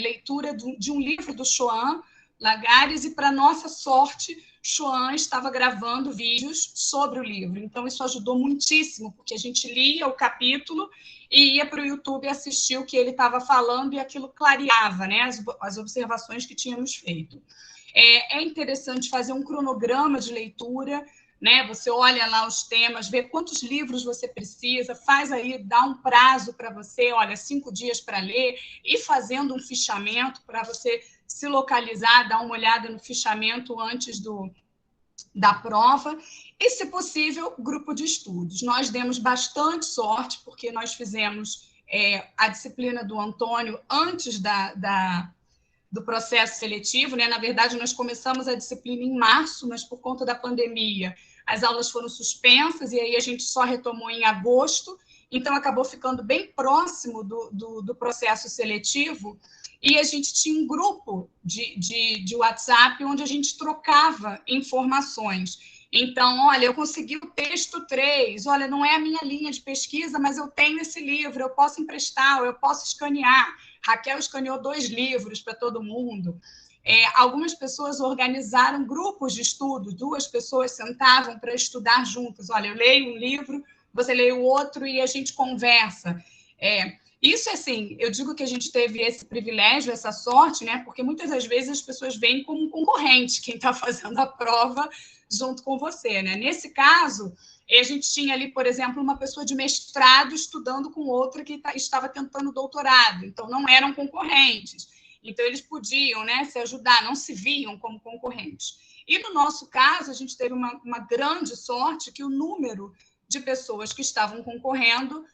leitura de um livro do Joan Lagares e, para nossa sorte, Joan estava gravando vídeos sobre o livro. Então, isso ajudou muitíssimo, porque a gente lia o capítulo e ia para o YouTube assistir o que ele estava falando e aquilo clareava, né, as observações que tínhamos feito. É interessante fazer um cronograma de leitura, né? Você olha lá os temas, vê quantos livros você precisa, faz aí, dá um prazo para você, olha, 5 dias para ler, e fazendo um fichamento para você se localizar, dar uma olhada no fichamento antes da prova, e, se possível, grupo de estudos. Nós demos bastante sorte, porque nós fizemos a disciplina do Antônio antes do processo seletivo, né? Na verdade, nós começamos a disciplina em março, mas por conta da pandemia, as aulas foram suspensas e aí a gente só retomou em agosto, então acabou ficando bem próximo do processo seletivo, e a gente tinha um grupo de WhatsApp onde a gente trocava informações. Então, olha, eu consegui o texto 3, olha, não é a minha linha de pesquisa, mas eu tenho esse livro, eu posso emprestar, eu posso escanear. Raquel escaneou 2 livros para todo mundo. Algumas pessoas organizaram grupos de estudo, 2 pessoas sentavam para estudar juntas. Olha, eu leio um livro, você lê o outro e a gente conversa. Isso, assim, eu digo que a gente teve esse privilégio, essa sorte, né? Porque muitas das vezes as pessoas veem como um concorrente quem está fazendo a prova junto com você, né? Nesse caso, a gente tinha ali, por exemplo, uma pessoa de mestrado estudando com outra que estava tentando doutorado, então não eram concorrentes. Então, eles podiam, né, se ajudar, não se viam como concorrentes. E, no nosso caso, a gente teve uma grande sorte que o número de pessoas que estavam concorrendo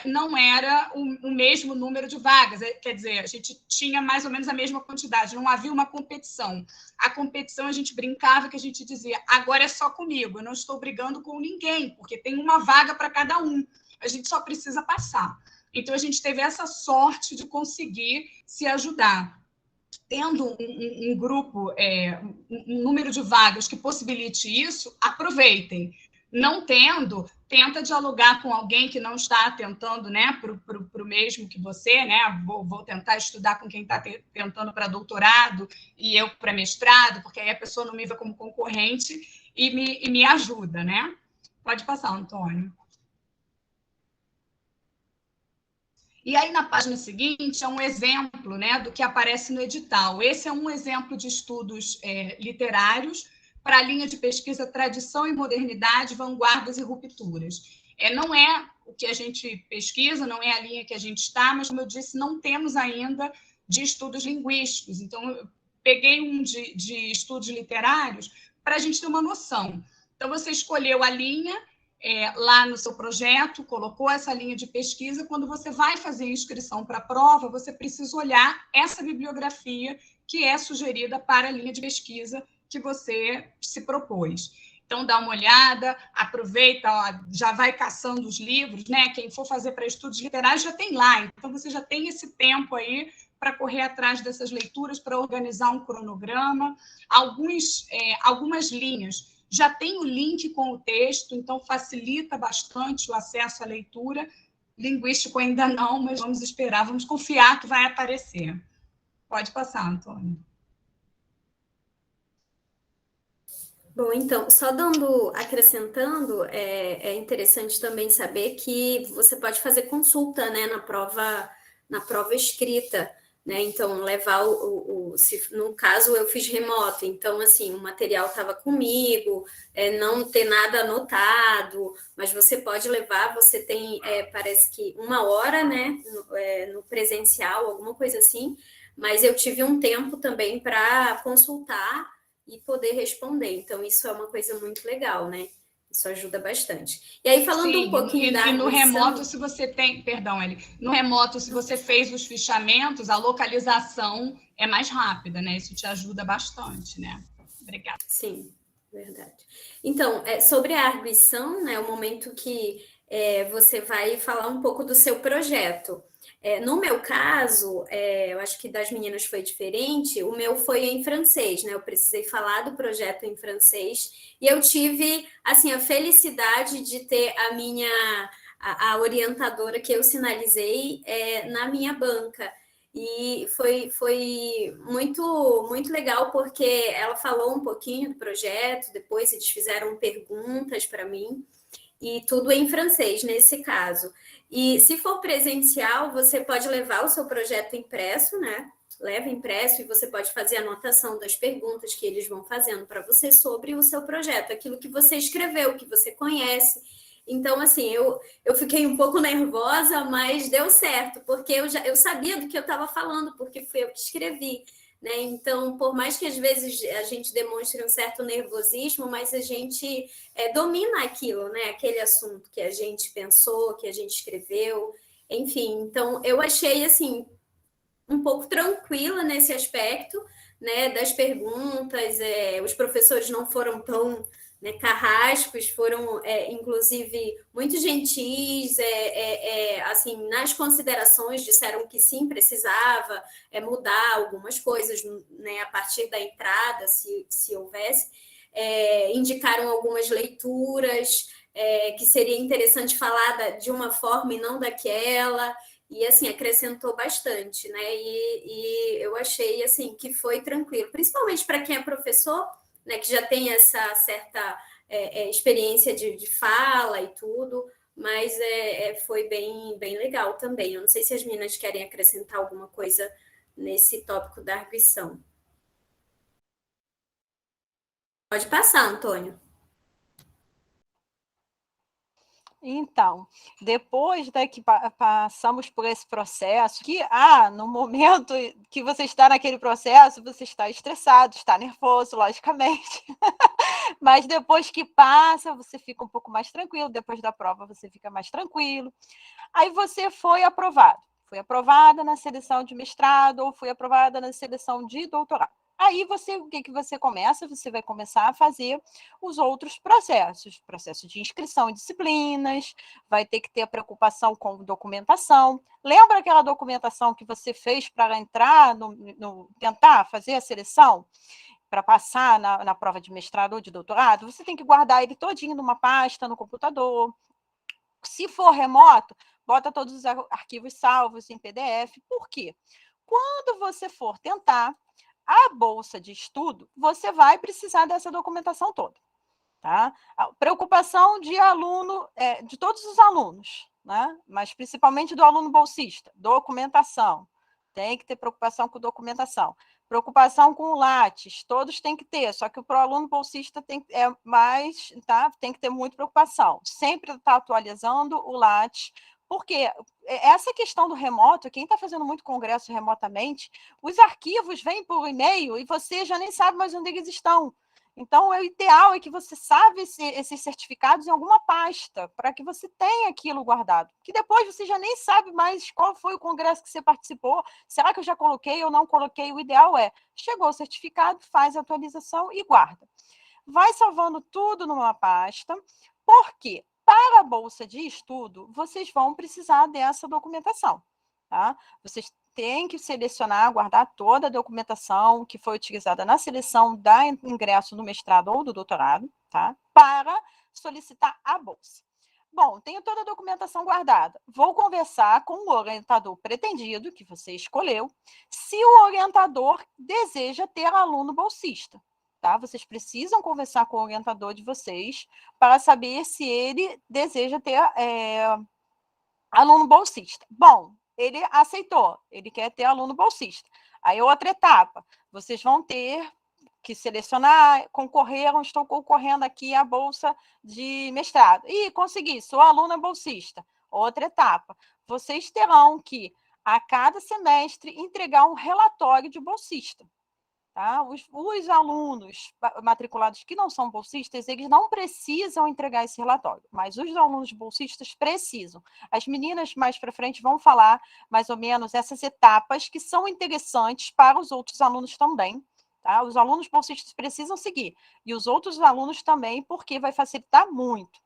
não era o mesmo número de vagas, quer dizer, a gente tinha mais ou menos a mesma quantidade, não havia uma competição. A competição, a gente brincava que a gente dizia, agora é só comigo, eu não estou brigando com ninguém, porque tem uma vaga para cada um, a gente só precisa passar. Então, a gente teve essa sorte de conseguir se ajudar. Tendo um grupo, um número de vagas que possibilite isso, aproveitem. Não tendo, tenta dialogar com alguém que não está tentando, né, para o mesmo que você, né? Vou tentar estudar com quem está tentando para doutorado e eu para mestrado, porque aí a pessoa não me vê como concorrente e me ajuda, né? Pode passar, Antônio. E aí, na página seguinte, é um exemplo, né, do que aparece no edital. Esse é um exemplo de estudos literários para a linha de pesquisa Tradição e Modernidade, Vanguardas e Rupturas. Não é o que a gente pesquisa, não é a linha que a gente está, mas, como eu disse, não temos ainda de estudos linguísticos. Então, eu peguei um de estudos literários para a gente ter uma noção. Então, você escolheu a linha lá no seu projeto, colocou essa linha de pesquisa. Quando você vai fazer a inscrição para a prova, você precisa olhar essa bibliografia que é sugerida para a linha de pesquisa que você se propôs. Então, dá uma olhada, aproveita, já vai caçando os livros, né? Quem for fazer para estudos literários já tem lá, então você já tem esse tempo aí para correr atrás dessas leituras, para organizar um cronograma. Algumas linhas Já tem o link com o texto, então facilita bastante o acesso à leitura. Linguístico ainda não, mas vamos esperar, vamos confiar que vai aparecer. Pode passar, Antônio. Bom, então, só acrescentando, é interessante também saber que você pode fazer consulta, né, na prova escrita, né? Então, levar no caso eu fiz remoto, então assim, o material estava comigo, não ter nada anotado, mas você pode levar, você tem, parece que 1 hora, né, no presencial, alguma coisa assim, mas eu tive um tempo também para consultar e poder responder. Então, isso é uma coisa muito legal, né? Isso ajuda bastante. E aí, falando um pouquinho da no arguição... remoto, se você tem... Perdão, Eli. No remoto, se você fez os fichamentos, a localização é mais rápida, né? Isso te ajuda bastante, né? Obrigada. Sim, verdade. Então, sobre a arguição, né? O momento que você vai falar um pouco do seu projeto. No meu caso, eu acho que das meninas foi diferente, o meu foi em francês, né? Eu precisei falar do projeto em francês e eu tive, assim, a felicidade de ter a orientadora que eu sinalizei na minha banca. E foi muito, muito legal, porque ela falou um pouquinho do projeto, depois eles fizeram perguntas para mim, e tudo em francês, nesse caso. E se for presencial, você pode levar o seu projeto impresso, né? Leva impresso e você pode fazer a anotação das perguntas que eles vão fazendo para você sobre o seu projeto, aquilo que você escreveu, que você conhece. Então, assim, eu fiquei um pouco nervosa, mas deu certo, porque eu sabia do que eu estava falando, porque fui eu que escrevi. Né? Então, por mais que às vezes a gente demonstre um certo nervosismo, mas a gente domina aquilo, né? Aquele assunto que a gente pensou, que a gente escreveu, enfim. Então, eu achei assim um pouco tranquila nesse aspecto, né? Das perguntas, os professores não foram tão, né, carrascos, foram inclusive muito gentis, assim, nas considerações disseram que sim, precisava mudar algumas coisas, né, a partir da entrada, se houvesse, indicaram algumas leituras que seria interessante falar de uma forma e não daquela, e assim, acrescentou bastante, né, e eu achei assim que foi tranquilo, principalmente para quem é professor, né, que já tem essa certa experiência de fala e tudo, mas foi bem, bem legal também. Eu não sei se as meninas querem acrescentar alguma coisa nesse tópico da arguição. Pode passar, Antônio. Então, depois que passamos por esse processo, que no momento que você está naquele processo, você está estressado, está nervoso, logicamente. Mas depois que passa, você fica um pouco mais tranquilo, depois da prova você fica mais tranquilo. Aí você foi aprovado. Foi aprovada na seleção de mestrado ou foi aprovada na seleção de doutorado. Aí o que você começa? Você vai começar a fazer os outros processos, processo de inscrição em disciplinas, vai ter que ter a preocupação com documentação. Lembra aquela documentação que você fez para entrar, tentar fazer a seleção? Para passar na prova de mestrado ou de doutorado? Você tem que guardar ele todinho numa pasta no computador. Se for remoto, bota todos os arquivos salvos em PDF. Por quê? Quando você for tentar a bolsa de estudo, você vai precisar dessa documentação toda. Tá? A preocupação de aluno, de todos os alunos, né? Mas principalmente do aluno bolsista, documentação. Tem que ter preocupação com documentação. Preocupação com o Lattes, todos têm que ter, só que para o aluno bolsista tem que ter muita preocupação. Sempre está atualizando o Lattes, porque essa questão do remoto, quem está fazendo muito congresso remotamente, os arquivos vêm por e-mail e você já nem sabe mais onde eles estão. Então, o ideal é que você salve esses certificados em alguma pasta, para que você tenha aquilo guardado. Que depois você já nem sabe mais qual foi o congresso que você participou, será que eu já coloquei ou não coloquei? O ideal chegou o certificado, faz a atualização e guarda. Vai salvando tudo numa pasta, porque para a bolsa de estudo, vocês vão precisar dessa documentação. Tá? Vocês têm que selecionar, guardar toda a documentação que foi utilizada na seleção da ingresso no mestrado ou do doutorado, tá? Para solicitar a bolsa. Bom, tenho toda a documentação guardada. Vou conversar com o orientador pretendido, que você escolheu, se o orientador deseja ter aluno bolsista. Tá? Vocês precisam conversar com o orientador de vocês para saber se ele deseja ter aluno bolsista. Bom, ele aceitou, ele quer ter aluno bolsista. Aí outra etapa, vocês vão ter que selecionar, concorreram, estou concorrendo aqui à bolsa de mestrado. E consegui, sou aluna bolsista. Outra etapa, vocês terão que, a cada semestre, entregar um relatório de bolsista. Tá? Os alunos matriculados que não são bolsistas, eles não precisam entregar esse relatório, mas os alunos bolsistas precisam. As meninas mais para frente vão falar mais ou menos essas etapas que são interessantes para os outros alunos também. Tá? Os alunos bolsistas precisam seguir, e os outros alunos também, porque vai facilitar muito.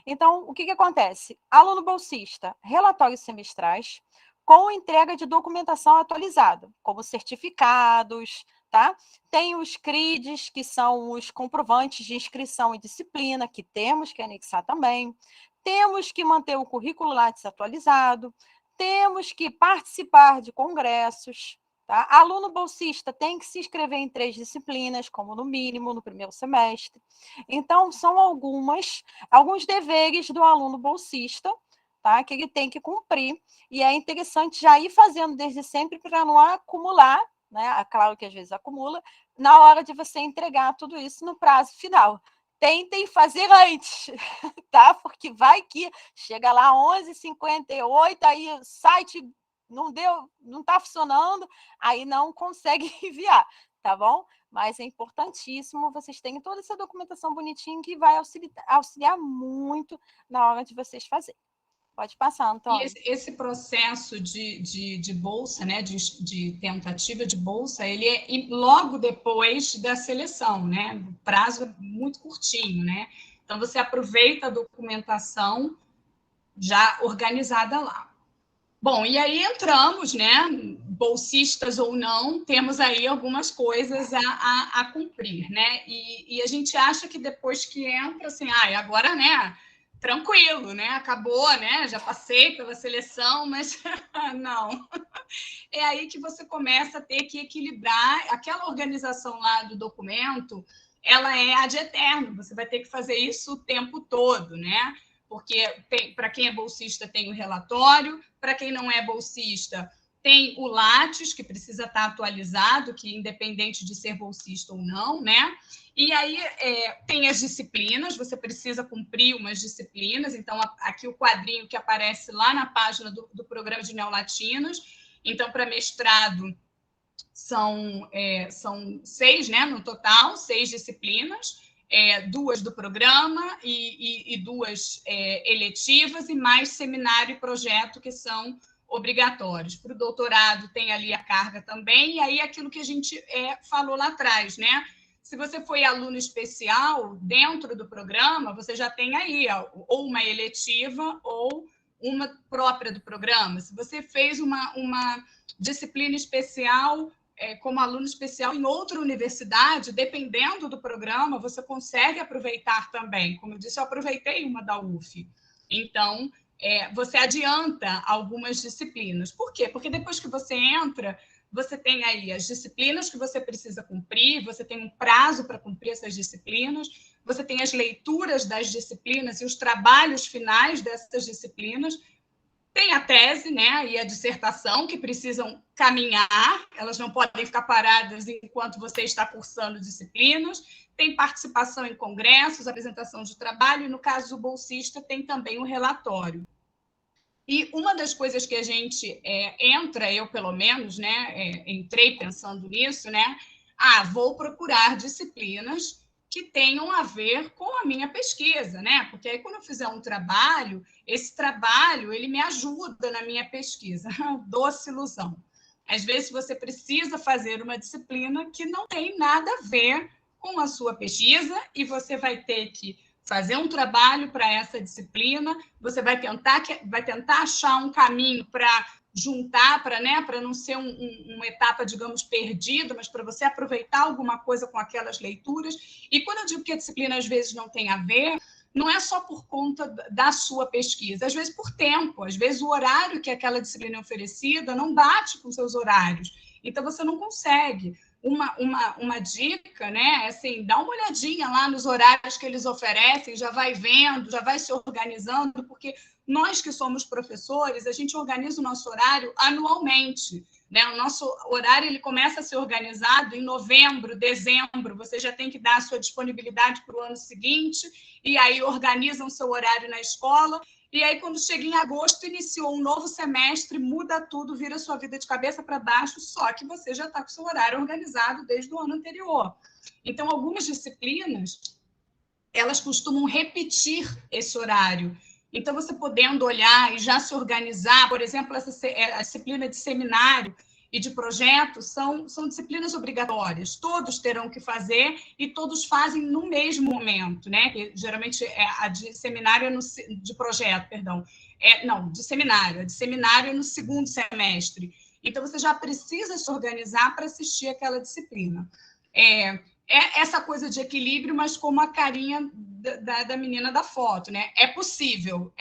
Então, o que acontece? Aluno bolsista, relatórios semestrais, com entrega de documentação atualizada, como certificados, tá? Tem os CRIDs, que são os comprovantes de inscrição e disciplina, que temos que anexar também. Temos que manter o currículo Lattes atualizado, temos que participar de congressos. Tá? Aluno bolsista tem que se inscrever em 3 disciplinas, como no mínimo, no primeiro semestre. Então, são alguns deveres do aluno bolsista, tá? Que ele tem que cumprir, e é interessante já ir fazendo desde sempre para não acumular, né? Claro que às vezes acumula, na hora de você entregar tudo isso no prazo final. Tentem fazer antes, tá? Porque vai que chega lá 11h58, aí o site não deu, não está funcionando, aí não consegue enviar, tá bom? Mas é importantíssimo vocês terem toda essa documentação bonitinha que vai auxiliar muito na hora de vocês fazerem. Pode passar, Antônio. E esse processo de bolsa, né, de tentativa de bolsa, ele é logo depois da seleção, né? O prazo é muito curtinho, né? Então, você aproveita a documentação já organizada lá. Bom, e aí entramos, né? Bolsistas ou não, temos aí algumas coisas a cumprir, né? E a gente acha que depois que entra, assim, agora, né? Tranquilo, né? Acabou, né? Já passei pela seleção, mas não. É aí que você começa a ter que equilibrar aquela organização lá do documento, ela é ad eterno, você vai ter que fazer isso o tempo todo, né? Porque para quem é bolsista tem o relatório, para quem não é bolsista tem o Lattes, que precisa estar atualizado, que independente de ser bolsista ou não, né? E aí tem as disciplinas, você precisa cumprir umas disciplinas, então aqui o quadrinho que aparece lá na página do programa de neolatinos. Então, para mestrado, são 6, né, no total, 6 disciplinas, 2 do programa e 2 eletivas, e mais seminário e projeto, que são obrigatórios. Para o doutorado tem ali a carga também, e aí aquilo que a gente falou lá atrás, né? Se você foi aluno especial dentro do programa, você já tem aí ou uma eletiva ou uma própria do programa. Se você fez uma disciplina especial como aluno especial em outra universidade, dependendo do programa, você consegue aproveitar também. Como eu disse, eu aproveitei uma da UF. Então, você adianta algumas disciplinas. Por quê? Porque depois que você entra, você tem aí as disciplinas que você precisa cumprir, você tem um prazo para cumprir essas disciplinas, você tem as leituras das disciplinas e os trabalhos finais dessas disciplinas, tem a tese, né, e a dissertação, que precisam caminhar, elas não podem ficar paradas enquanto você está cursando disciplinas, tem participação em congressos, apresentação de trabalho, e no caso do bolsista tem também o relatório. E uma das coisas que a gente entra, eu pelo menos, né, entrei pensando nisso, né, vou procurar disciplinas que tenham a ver com a minha pesquisa, né? Porque aí quando eu fizer um trabalho, esse trabalho ele me ajuda na minha pesquisa. Doce ilusão. Às vezes você precisa fazer uma disciplina que não tem nada a ver com a sua pesquisa e você vai ter que fazer um trabalho para essa disciplina, você vai tentar achar um caminho para juntar, para, né, para não ser uma etapa, digamos, perdida, mas para você aproveitar alguma coisa com aquelas leituras. E quando eu digo que a disciplina às vezes não tem a ver, não é só por conta da sua pesquisa, às vezes por tempo, às vezes o horário que aquela disciplina é oferecida não bate com seus horários, então você não consegue. Uma dica, né? Assim, dá uma olhadinha lá nos horários que eles oferecem, já vai vendo, já vai se organizando, porque nós que somos professores, a gente organiza o nosso horário anualmente, né? O nosso horário ele começa a ser organizado em novembro, dezembro, você já tem que dar a sua disponibilidade para o ano seguinte, e aí organizam o seu horário na escola. E aí, quando chega em agosto, iniciou um novo semestre, muda tudo, vira sua vida de cabeça para baixo, só que você já está com o seu horário organizado desde o ano anterior. Então, algumas disciplinas, elas costumam repetir esse horário. Então, você podendo olhar e já se organizar, por exemplo, a disciplina de seminário e de projeto são disciplinas obrigatórias, todos terão que fazer e todos fazem no mesmo momento, né? Que, geralmente a de seminário de projeto, perdão, de seminário, a de seminário é no segundo semestre. Então você já precisa se organizar para assistir aquela disciplina. É essa coisa de equilíbrio, mas como a carinha da menina da foto, né? É possível,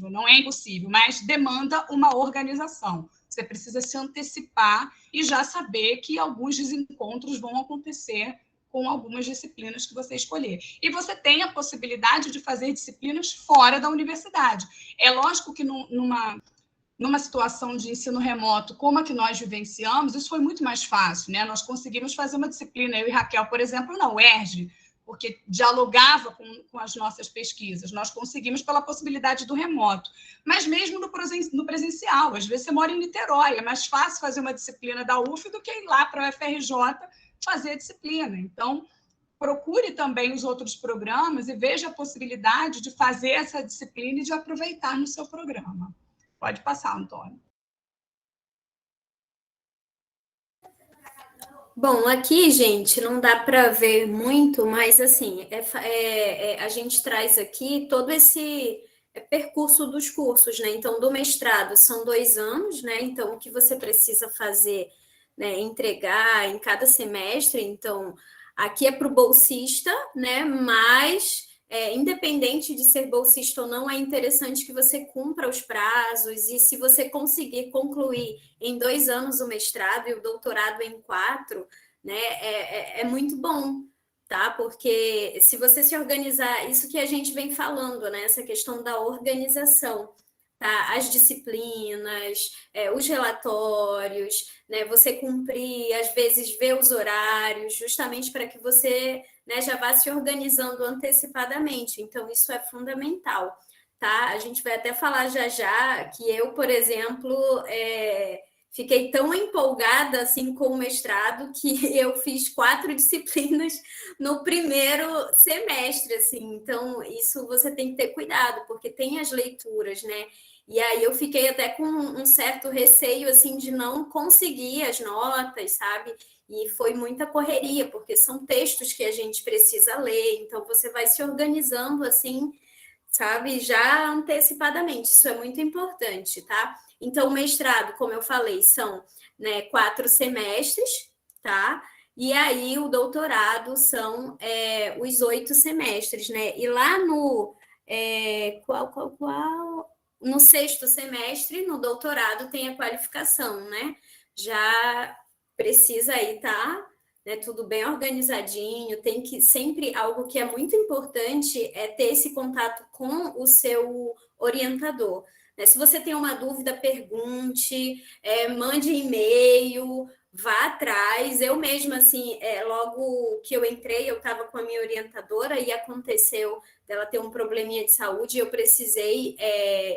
não é impossível, mas demanda uma organização. Você precisa se antecipar e já saber que alguns desencontros vão acontecer com algumas disciplinas que você escolher. E você tem a possibilidade de fazer disciplinas fora da universidade. É lógico que numa situação de ensino remoto como a que nós vivenciamos, isso foi muito mais fácil, né? Nós conseguimos fazer uma disciplina, eu e Raquel, por exemplo, na UERJ, porque dialogava com as nossas pesquisas. Nós conseguimos pela possibilidade do remoto. Mas mesmo no presencial, às vezes você mora em Niterói, é mais fácil fazer uma disciplina da UF do que ir lá para a UFRJ fazer a disciplina. Então, procure também os outros programas e veja a possibilidade de fazer essa disciplina e de aproveitar no seu programa. Pode passar, Antônio. Bom, aqui, gente, não dá para ver muito, mas, assim, a gente traz aqui todo esse percurso dos cursos, né? Então, do mestrado são 2 anos, né? Então, o que você precisa fazer, né? Entregar em cada semestre. Então, aqui é para o bolsista, né? Mas, independente de ser bolsista ou não, é interessante que você cumpra os prazos, e se você conseguir concluir em 2 anos o mestrado e o doutorado em 4, né, é muito bom, tá? Porque se você se organizar, isso que a gente vem falando, né? Essa questão da organização, tá? As disciplinas, os relatórios, né? Você cumprir, às vezes, ver os horários, justamente para que você, né, já vá se organizando antecipadamente. Então, isso é fundamental, tá? A gente vai até falar já que eu, por exemplo, fiquei tão empolgada assim com o mestrado que eu fiz 4 disciplinas no primeiro semestre, assim. Então, isso você tem que ter cuidado, porque tem as leituras, né? E aí eu fiquei até com um certo receio, assim, de não conseguir as notas, sabe? E foi muita correria, porque são textos que a gente precisa ler, então você vai se organizando, assim, sabe? Já antecipadamente, isso é muito importante, tá? Então, o mestrado, como eu falei, são, né, 4 semestres, tá? E aí o doutorado são os 8 semestres, né? E lá no no 6º semestre, no doutorado, tem a qualificação, né? Já precisa aí tá, né, tudo bem organizadinho, tem que sempre, algo que é muito importante é ter esse contato com o seu orientador. Né? Se você tem uma dúvida, pergunte, mande e-mail, vá atrás. Eu mesma, assim, logo que eu entrei, eu estava com a minha orientadora e aconteceu dela ter um probleminha de saúde, eu precisei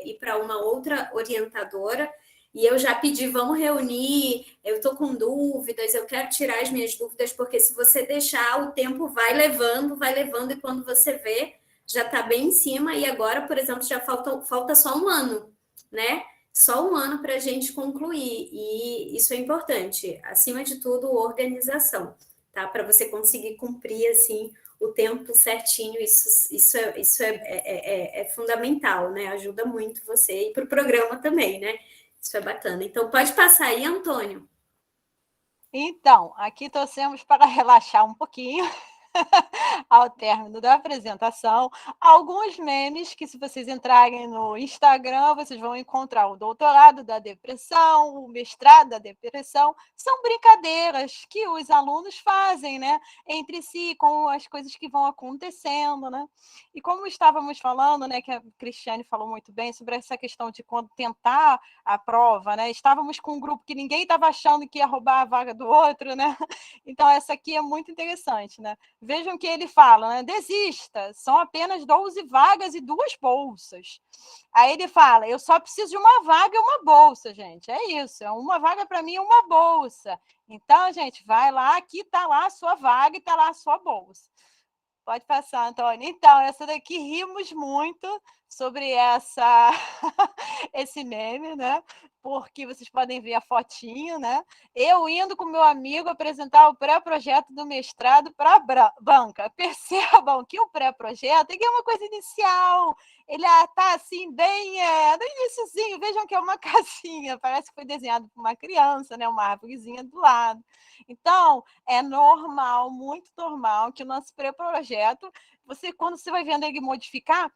ir para uma outra orientadora, e eu já pedi, vamos reunir, eu estou com dúvidas, eu quero tirar as minhas dúvidas, porque se você deixar, o tempo vai levando, e quando você vê, já está bem em cima, e agora, por exemplo, já falta só 1 ano, né? Só 1 ano para a gente concluir, e isso é importante. Acima de tudo, organização, tá? Para você conseguir cumprir, assim, o tempo certinho, isso é fundamental, né? Ajuda muito você, e para o programa também, né? Isso é bacana. Então, pode passar aí, Antônio. Então, aqui torcemos para relaxar um pouquinho ao término da apresentação, alguns memes que, se vocês entrarem no Instagram, vocês vão encontrar o doutorado da depressão, o mestrado da depressão, são brincadeiras que os alunos fazem, né, entre si, com as coisas que vão acontecendo, né? E como estávamos falando, né, que a Cristiane falou muito bem sobre essa questão de quando tentar a prova, né? Estávamos com um grupo que ninguém estava achando que ia roubar a vaga do outro, né? Então, essa aqui é muito interessante, né? Vejam que ele fala, né? Desista, são apenas 12 vagas e 2 bolsas. Aí ele fala, eu só preciso de uma vaga e uma bolsa, gente. É isso, é uma vaga para mim e uma bolsa. Então, gente, vai lá, aqui está lá a sua vaga e está lá a sua bolsa. Pode passar, Antônio. Então, essa daqui rimos muito sobre esse meme, né? Porque vocês podem ver a fotinho, né? Eu indo com meu amigo apresentar o pré-projeto do mestrado para a banca. Percebam que o pré-projeto é uma coisa inicial. Ele está assim, bem no iniciozinho. Vejam que é uma casinha, parece que foi desenhado por uma criança, né? Uma árvorezinha do lado. Então, é normal, muito normal, que o nosso pré-projeto, quando você vai vendo ele modificar,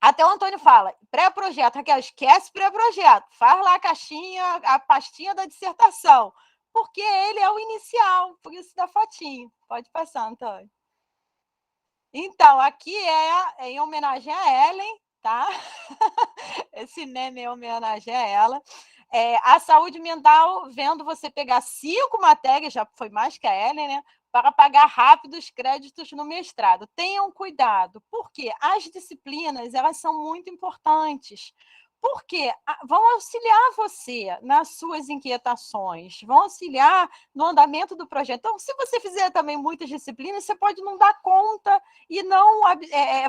até o Antônio fala, pré-projeto, Raquel, esquece pré-projeto, faz lá a caixinha, a pastinha da dissertação, porque ele é o inicial, por isso da fotinho. Pode passar, Antônio. Então, aqui é em homenagem a Ellen, tá? Esse meme é em homenagem a ela. A saúde mental, vendo você pegar 5 matérias, já foi mais que a Ellen, né? Para pagar rápido os créditos no mestrado. Tenham cuidado, porque as disciplinas, elas são muito importantes. Porque vão auxiliar você nas suas inquietações, vão auxiliar no andamento do projeto. Então, se você fizer também muitas disciplinas, você pode não dar conta e não,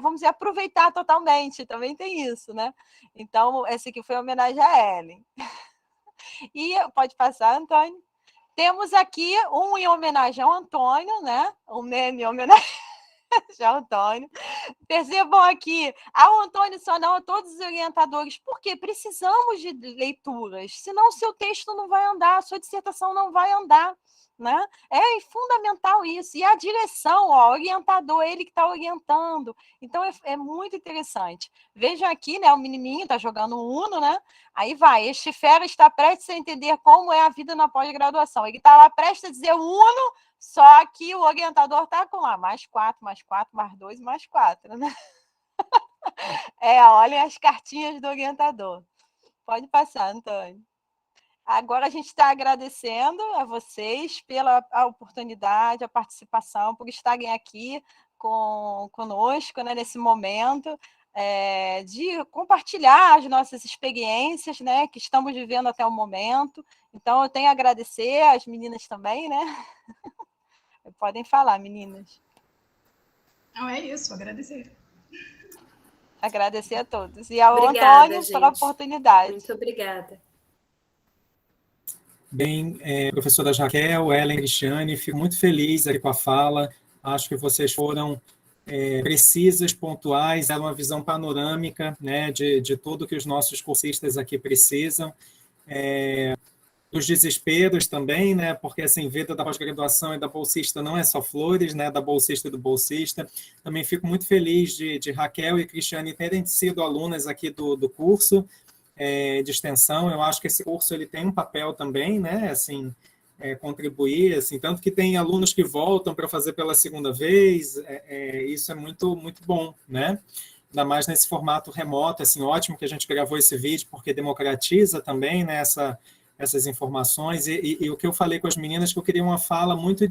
vamos dizer, aproveitar totalmente. Também tem isso, né? Então, essa aqui foi uma homenagem a Ellen. E pode passar, Antônio. Temos aqui um em homenagem ao Antônio, né? Um meme em homenagem ao Antônio. Percebam aqui, ao Antônio só não, a todos os orientadores, porque precisamos de leituras, senão o seu texto não vai andar, a sua dissertação não vai andar, né? É fundamental isso. E a direção, ó, orientador, ele que está orientando. Então, é muito interessante. Vejam aqui, né? O menininho está jogando um Uno, né? Aí vai, este fera está prestes a entender como é a vida na pós-graduação. Ele está lá prestes a dizer Uno, só que o orientador está com lá, mais 4, mais 4, mais 2, mais 4, né? Olhem as cartinhas do orientador. Pode passar, Antônio. Agora a gente está agradecendo a vocês pela oportunidade, a participação, por estarem aqui conosco, né, nesse momento, de compartilhar as nossas experiências, né, que estamos vivendo até o momento. Então, eu tenho a agradecer às meninas também, né? Podem falar, meninas. Não, é isso, agradecer. Agradecer a todos. E ao Obrigada, Antônio gente, pela oportunidade. Muito obrigada. Bem, professora Raquel, Ellen, Cristiane, fico muito feliz aqui com a fala. Acho que vocês foram precisas, pontuais, deram uma visão panorâmica, né, de tudo que os nossos cursistas aqui precisam. Dos desesperos também, né, porque assim, vida da pós-graduação e da bolsista não é só flores, né, da bolsista e do bolsista. Também fico muito feliz de Raquel e Cristiane terem sido alunas aqui do curso de extensão. Eu acho que esse curso ele tem um papel também, né, assim, contribuir, assim, tanto que tem alunos que voltam para fazer pela segunda vez, isso é muito, muito bom, né? Ainda mais nesse formato remoto, assim, ótimo que a gente gravou esse vídeo, porque democratiza também, né, essas informações, e o que eu falei com as meninas, que eu queria uma fala muito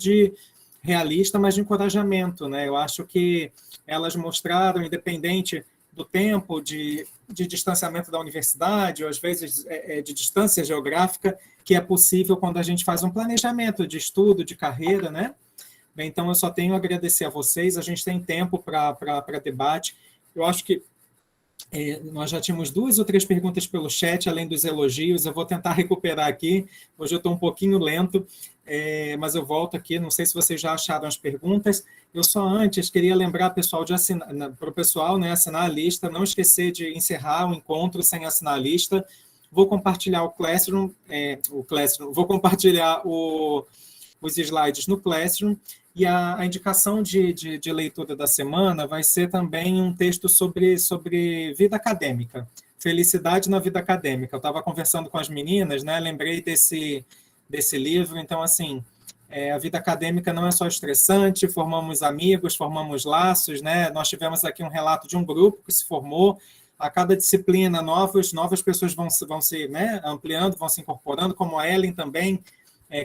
realista, mas de encorajamento, né? Eu acho que elas mostraram, independente do tempo de distanciamento da universidade, ou às vezes de distância geográfica, que é possível quando a gente faz um planejamento de estudo, de carreira, né? Bem, então, eu só tenho a agradecer a vocês, a gente tem tempo para debate. Eu acho que nós já tínhamos 2 ou 3 perguntas pelo chat, além dos elogios. Eu vou tentar recuperar aqui. Hoje eu estou um pouquinho lento, mas eu volto aqui. Não sei se vocês já acharam as perguntas. Eu só antes queria lembrar pessoal para o pessoal, né, assinar a lista. Não esquecer de encerrar o encontro sem assinar a lista. Vou compartilhar o Classroom, vou compartilhar os slides no Classroom, e a indicação de leitura da semana vai ser também um texto sobre vida acadêmica, felicidade na vida acadêmica. Eu estava conversando com as meninas, né, lembrei desse livro, então, assim, a vida acadêmica não é só estressante, formamos amigos, formamos laços, né? Nós tivemos aqui um relato de um grupo que se formou. A cada disciplina, novas pessoas vão se, né, ampliando, vão se incorporando, como a Ellen também,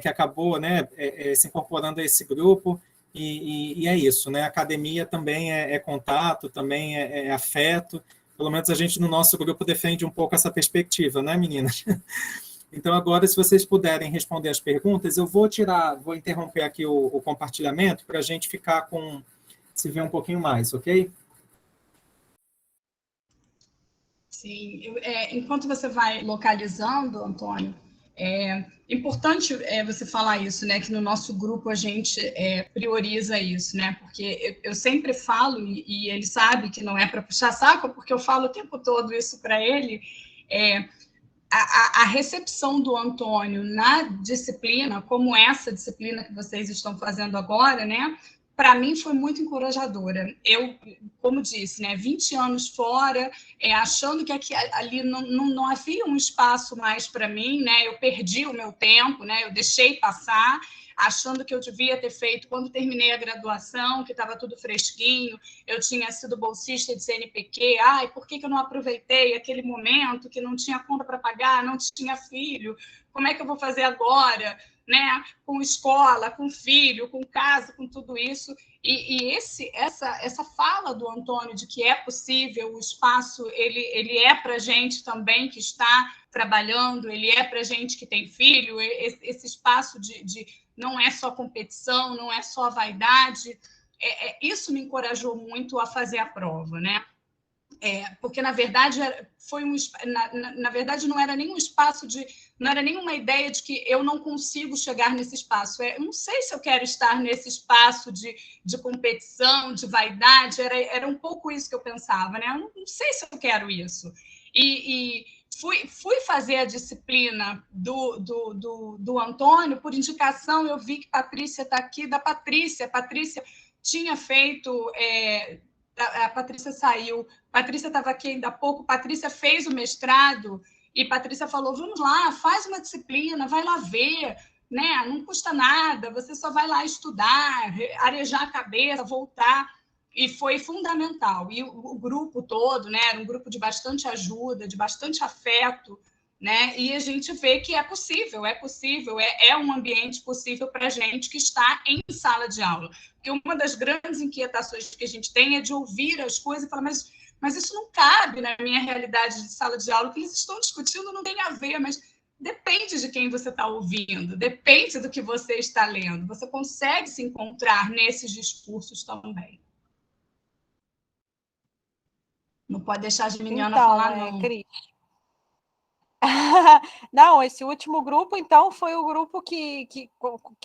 que acabou, né, se incorporando a esse grupo, e é isso, né? A academia também é contato, também é afeto. Pelo menos a gente no nosso grupo defende um pouco essa perspectiva, né, meninas? Então, agora, se vocês puderem responder as perguntas, eu vou interromper aqui o compartilhamento para a gente ficar se ver um pouquinho mais, ok? Sim, enquanto você vai localizando, Antônio, é importante você falar isso, né? Que no nosso grupo a gente prioriza isso, né? Porque eu sempre falo, e ele sabe que não é para puxar saco, porque eu falo o tempo todo isso para ele, a recepção do Antônio na disciplina, como essa disciplina que vocês estão fazendo agora, né? Para mim foi muito encorajadora. Eu, como disse, né, 20 anos fora, achando que ali não havia um espaço mais para mim, né? Eu perdi o meu tempo, né? Eu deixei passar, achando que eu devia ter feito quando terminei a graduação, que estava tudo fresquinho, eu tinha sido bolsista de CNPq, por que eu não aproveitei aquele momento que não tinha conta para pagar, não tinha filho, como é que eu vou fazer agora? Né, com escola, com filho, com casa, com tudo isso. E essa fala do Antônio de que é possível, o espaço ele é para gente também que está trabalhando, ele é para gente que tem filho, esse espaço de não é só competição, não é só vaidade. Isso me encorajou muito a fazer a prova, né? Porque na verdade na verdade não era nenhum espaço não era nenhuma ideia de que eu não consigo chegar nesse espaço. Eu não sei se eu quero estar nesse espaço de competição, de vaidade. Era um pouco isso que eu pensava, né? Eu não sei se eu quero isso. E fui fazer a disciplina do Antônio por indicação. Eu vi que Patrícia está aqui, da Patrícia. Patrícia tinha feito. A Patrícia saiu, Patrícia estava aqui ainda há pouco, Patrícia fez o mestrado e Patrícia falou, vamos lá, faz uma disciplina, vai lá ver, né? Não custa nada, você só vai lá estudar, arejar a cabeça, voltar, e foi fundamental. E o grupo todo, né? Era um grupo de bastante ajuda, de bastante afeto, né? E a gente vê que é possível, é um ambiente possível para a gente que está em sala de aula. Porque uma das grandes inquietações que a gente tem é de ouvir as coisas e falar, mas isso não cabe na minha realidade de sala de aula, o que eles estão discutindo não tem a ver, mas depende de quem você está ouvindo, depende do que você está lendo. Você consegue se encontrar nesses discursos também. Não pode deixar a Geminiana falar, não. Cris. Não, esse último grupo, então, foi o grupo que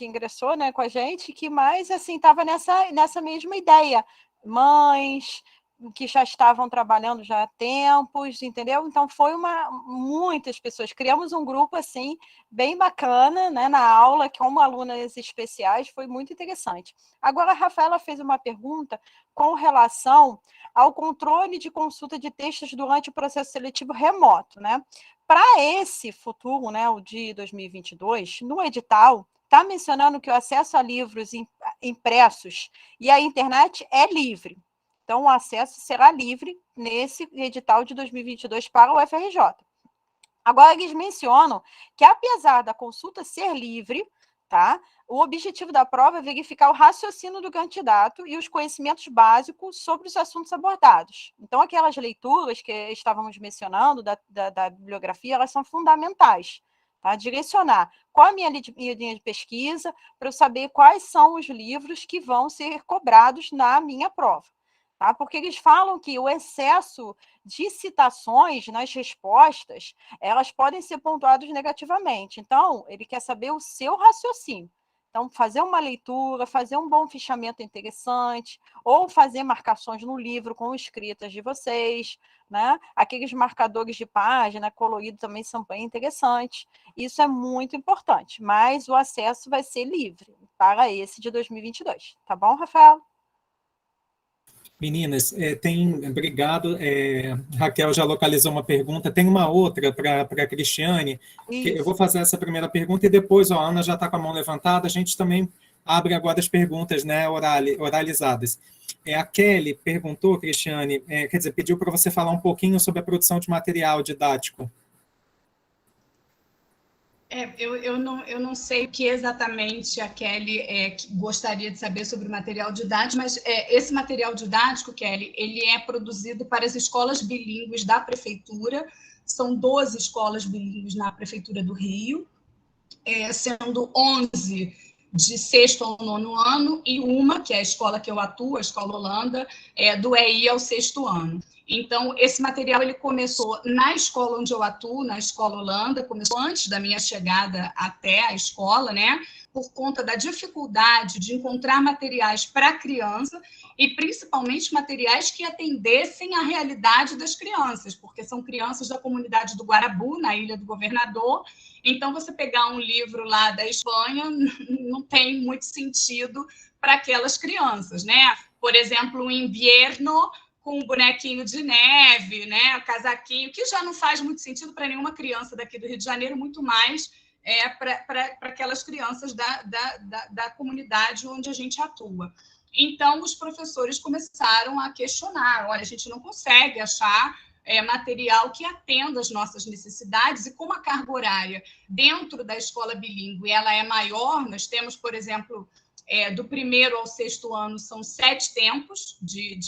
ingressou, né, com a gente, que mais, assim, estava nessa mesma ideia. Mães que já estavam trabalhando já há tempos, entendeu? Então, muitas pessoas. Criamos um grupo, assim, bem bacana, né, na aula, com alunas especiais, foi muito interessante. Agora, a Rafaela fez uma pergunta com relação ao controle de consulta de textos durante o processo seletivo remoto, né? Para esse futuro, né, o de 2022, no edital, está mencionando que o acesso a livros impressos e a internet é livre. Então, o acesso será livre nesse edital de 2022 para o UFRJ. Agora, eles mencionam que, apesar da consulta ser livre, tá, o objetivo da prova é verificar o raciocínio do candidato e os conhecimentos básicos sobre os assuntos abordados. Então, aquelas leituras que estávamos mencionando da bibliografia, elas são fundamentais. Tá? Direcionar qual a minha linha de pesquisa para eu saber quais são os livros que vão ser cobrados na minha prova. Tá? Porque eles falam que o excesso de citações nas respostas, elas podem ser pontuadas negativamente. Então, ele quer saber o seu raciocínio. Então, fazer uma leitura, fazer um bom fichamento interessante, ou fazer marcações no livro com escritas de vocês, né? Aqueles marcadores de página colorido também são bem interessantes. Isso é muito importante, mas o acesso vai ser livre para esse de 2022. Tá bom, Rafael? Meninas, obrigado. Raquel já localizou uma pergunta. Tem uma outra para a Cristiane. Eu vou fazer essa primeira pergunta e depois, a Ana já está com a mão levantada. A gente também abre agora as perguntas, né, oralizadas. A Kelly perguntou, Cristiane, quer dizer, pediu para você falar um pouquinho sobre a produção de material didático. Eu não sei o que exatamente a Kelly gostaria de saber sobre o material didático, mas esse material didático, Kelly, ele é produzido para as escolas bilíngues da Prefeitura. São 12 escolas bilíngues na Prefeitura do Rio, sendo 11 de 6º ao 9º ano e uma, que é a escola que eu atuo, a Escola Holanda, do EI ao 6º ano. Então, esse material ele começou na escola onde eu atuo, na Escola Holanda, começou antes da minha chegada até a escola, né? Por conta da dificuldade de encontrar materiais para criança e principalmente materiais que atendessem à realidade das crianças, porque são crianças da comunidade do Guarabu, na Ilha do Governador. Então, você pegar um livro lá da Espanha não tem muito sentido para aquelas crianças, né? Por exemplo, o Inverno com um bonequinho de neve, né, casaquinho, que já não faz muito sentido para nenhuma criança daqui do Rio de Janeiro, muito mais para aquelas crianças da comunidade onde a gente atua. Então, os professores começaram a questionar, olha, a gente não consegue achar material que atenda às nossas necessidades, e como a carga horária dentro da escola bilíngue ela é maior, nós temos, por exemplo, do 1º ao 6º ano são 7 tempos de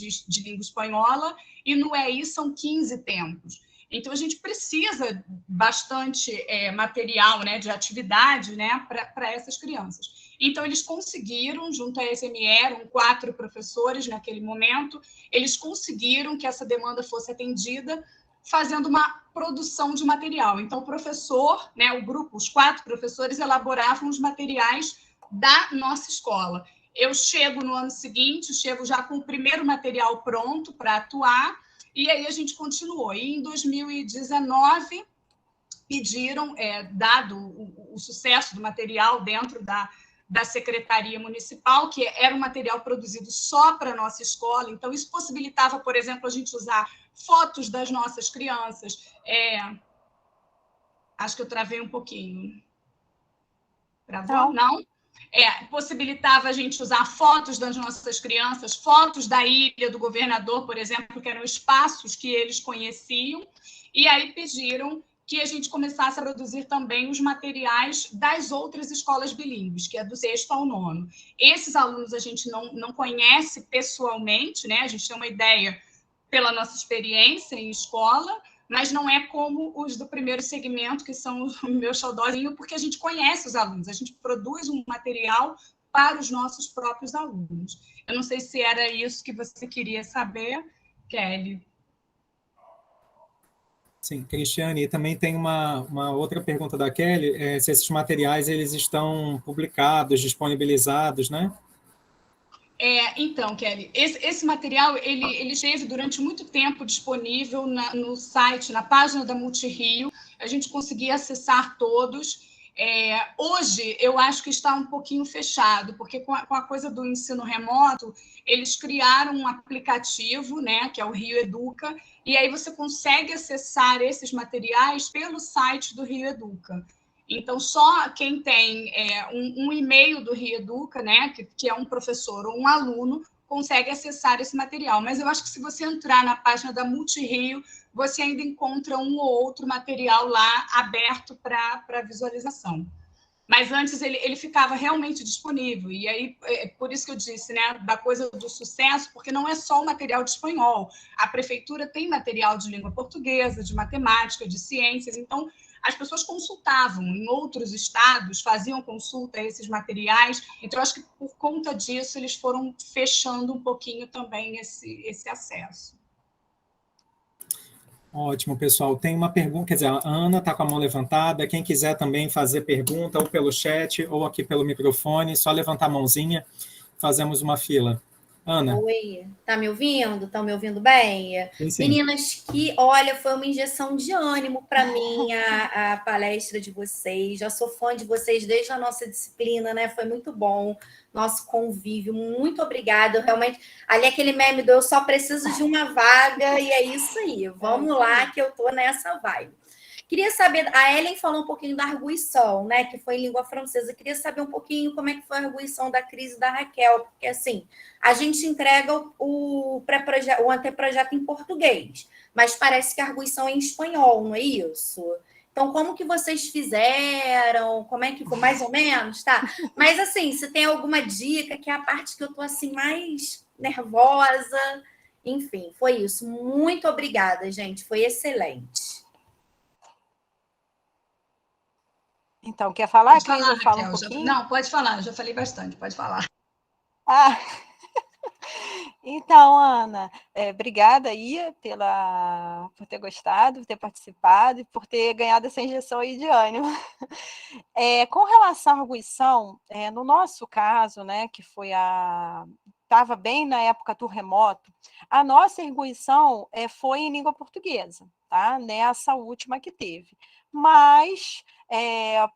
língua espanhola, e no EI são 15 tempos. Então, a gente precisa bastante material, né, de atividade, né, para essas crianças. Então, eles conseguiram, junto à SME, eram 4 professores naquele momento, eles conseguiram que essa demanda fosse atendida, fazendo uma produção de material. Então, o professor, né, o grupo, os 4 professores elaboravam os materiais da nossa escola. Eu chego no ano seguinte, chego já com o primeiro material pronto para atuar, e aí a gente continuou. E em 2019, pediram, dado o sucesso do material dentro da Secretaria Municipal, que era um material produzido só para a nossa escola, então isso possibilitava, por exemplo, a gente usar fotos das nossas crianças. Acho que eu travei um pouquinho. Travou? Não? Possibilitava a gente usar fotos das nossas crianças, fotos da Ilha do Governador, por exemplo, que eram espaços que eles conheciam, e aí pediram que a gente começasse a produzir também os materiais das outras escolas bilíngues, que é do 6º ao 9º. Esses alunos a gente não conhece pessoalmente, né? A gente tem uma ideia pela nossa experiência em escola, mas não é como os do primeiro segmento, que são o meu xodózinho, porque a gente conhece os alunos, a gente produz um material para os nossos próprios alunos. Eu não sei se era isso que você queria saber, Kelly. Sim, Cristiane, e também tem uma outra pergunta da Kelly, se esses materiais eles estão publicados, disponibilizados, né? Então, Kelly, esse material ele esteve durante muito tempo disponível no site, na página da Multirio, a gente conseguia acessar todos. Hoje, eu acho que está um pouquinho fechado, porque com a coisa do ensino remoto, eles criaram um aplicativo, né, que é o Rio Educa, e aí você consegue acessar esses materiais pelo site do Rio Educa. Então, só quem tem um e-mail do Rio Educa, né, que é um professor ou um aluno, consegue acessar esse material. Mas eu acho que se você entrar na página da Multirio, você ainda encontra um ou outro material lá aberto para visualização. Mas antes ele ficava realmente disponível. E aí, por isso que eu disse, né, da coisa do sucesso, porque não é só o material de espanhol. A prefeitura tem material de língua portuguesa, de matemática, de ciências. Então, as pessoas consultavam em outros estados, faziam consulta a esses materiais. Então, acho que por conta disso, eles foram fechando um pouquinho também esse acesso. Ótimo, pessoal. Tem uma pergunta, quer dizer, a Ana está com a mão levantada. Quem quiser também fazer pergunta, ou pelo chat, ou aqui pelo microfone, só levantar a mãozinha, fazemos uma fila. Ana. Oi, tá me ouvindo? Estão me ouvindo bem? Sim, sim. Meninas, olha, foi uma injeção de ânimo para mim a palestra de vocês. Já sou fã de vocês desde a nossa disciplina, né? Foi muito bom nosso convívio. Muito obrigada. Realmente, ali aquele meme do eu só preciso de uma vaga e é isso aí. Vamos lá que eu tô nessa vibe. Queria saber, a Ellen falou um pouquinho da arguição, né, que foi em língua francesa. Queria saber um pouquinho como é que foi a arguição da Cris e da Raquel, porque assim, a gente entrega o pré-projeto, o anteprojeto em português, mas parece que a arguição é em espanhol, não é isso? Então, como que vocês fizeram? Como é que foi? Mais ou menos, tá? Mas assim, se tem alguma dica, que é a parte que eu tô assim mais nervosa, enfim, foi isso. Muito obrigada, gente. Foi excelente. Então, quer falar, Pode Cris? falar, Eu falo um Raquel. pouquinho? Não, pode falar, já falei bastante, pode falar. Ah, então, Ana, obrigada aí por ter gostado, por ter participado e por ter ganhado essa injeção aí de ânimo. Com relação à arguição, no nosso caso, né, que foi estava bem na época do remoto, a nossa arguição foi em língua portuguesa, tá? Nessa última que teve. Mas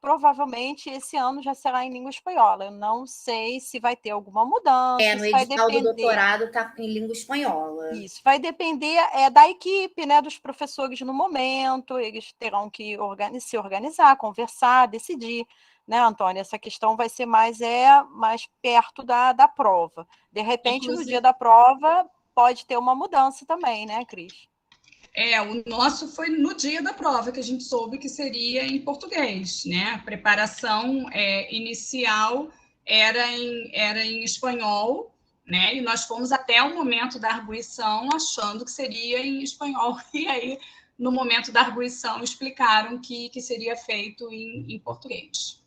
provavelmente esse ano já será em língua espanhola. Eu não sei se vai ter alguma mudança, No isso vai edital do depender. doutorado está em língua espanhola. Isso vai depender da equipe, né, dos professores no momento, eles terão que se organizar, conversar, decidir, né, Antônia? Essa questão vai ser mais perto da prova. De repente, no dia da prova, pode ter uma mudança também, né, Cris? O nosso foi no dia da prova que a gente soube que seria em português, né? A preparação inicial era em espanhol, né? E nós fomos até o momento da arguição achando que seria em espanhol. E aí, no momento da arguição, explicaram que seria feito em português.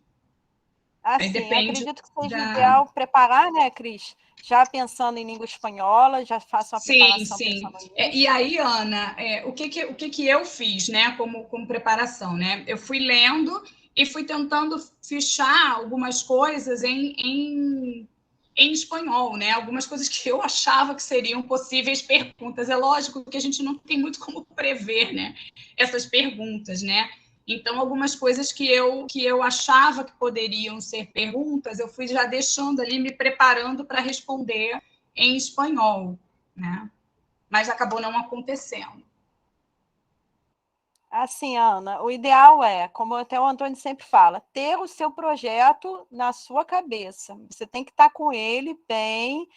Assim, acredito que seja ideal preparar, né, Cris? Já pensando em língua espanhola, já faço uma preparação pensando nisso. E aí, Ana, o que eu fiz, né, como preparação, né? Eu fui lendo e fui tentando fichar algumas coisas em espanhol, né? Algumas coisas que eu achava que seriam possíveis perguntas. É lógico que a gente não tem muito como prever, né, essas perguntas, né? Então, algumas coisas que eu achava que poderiam ser perguntas, eu fui já deixando ali, me preparando para responder em espanhol, né? Mas acabou não acontecendo. Assim, Ana, o ideal como até o Antônio sempre fala, ter o seu projeto na sua cabeça. Você tem que estar com ele bem,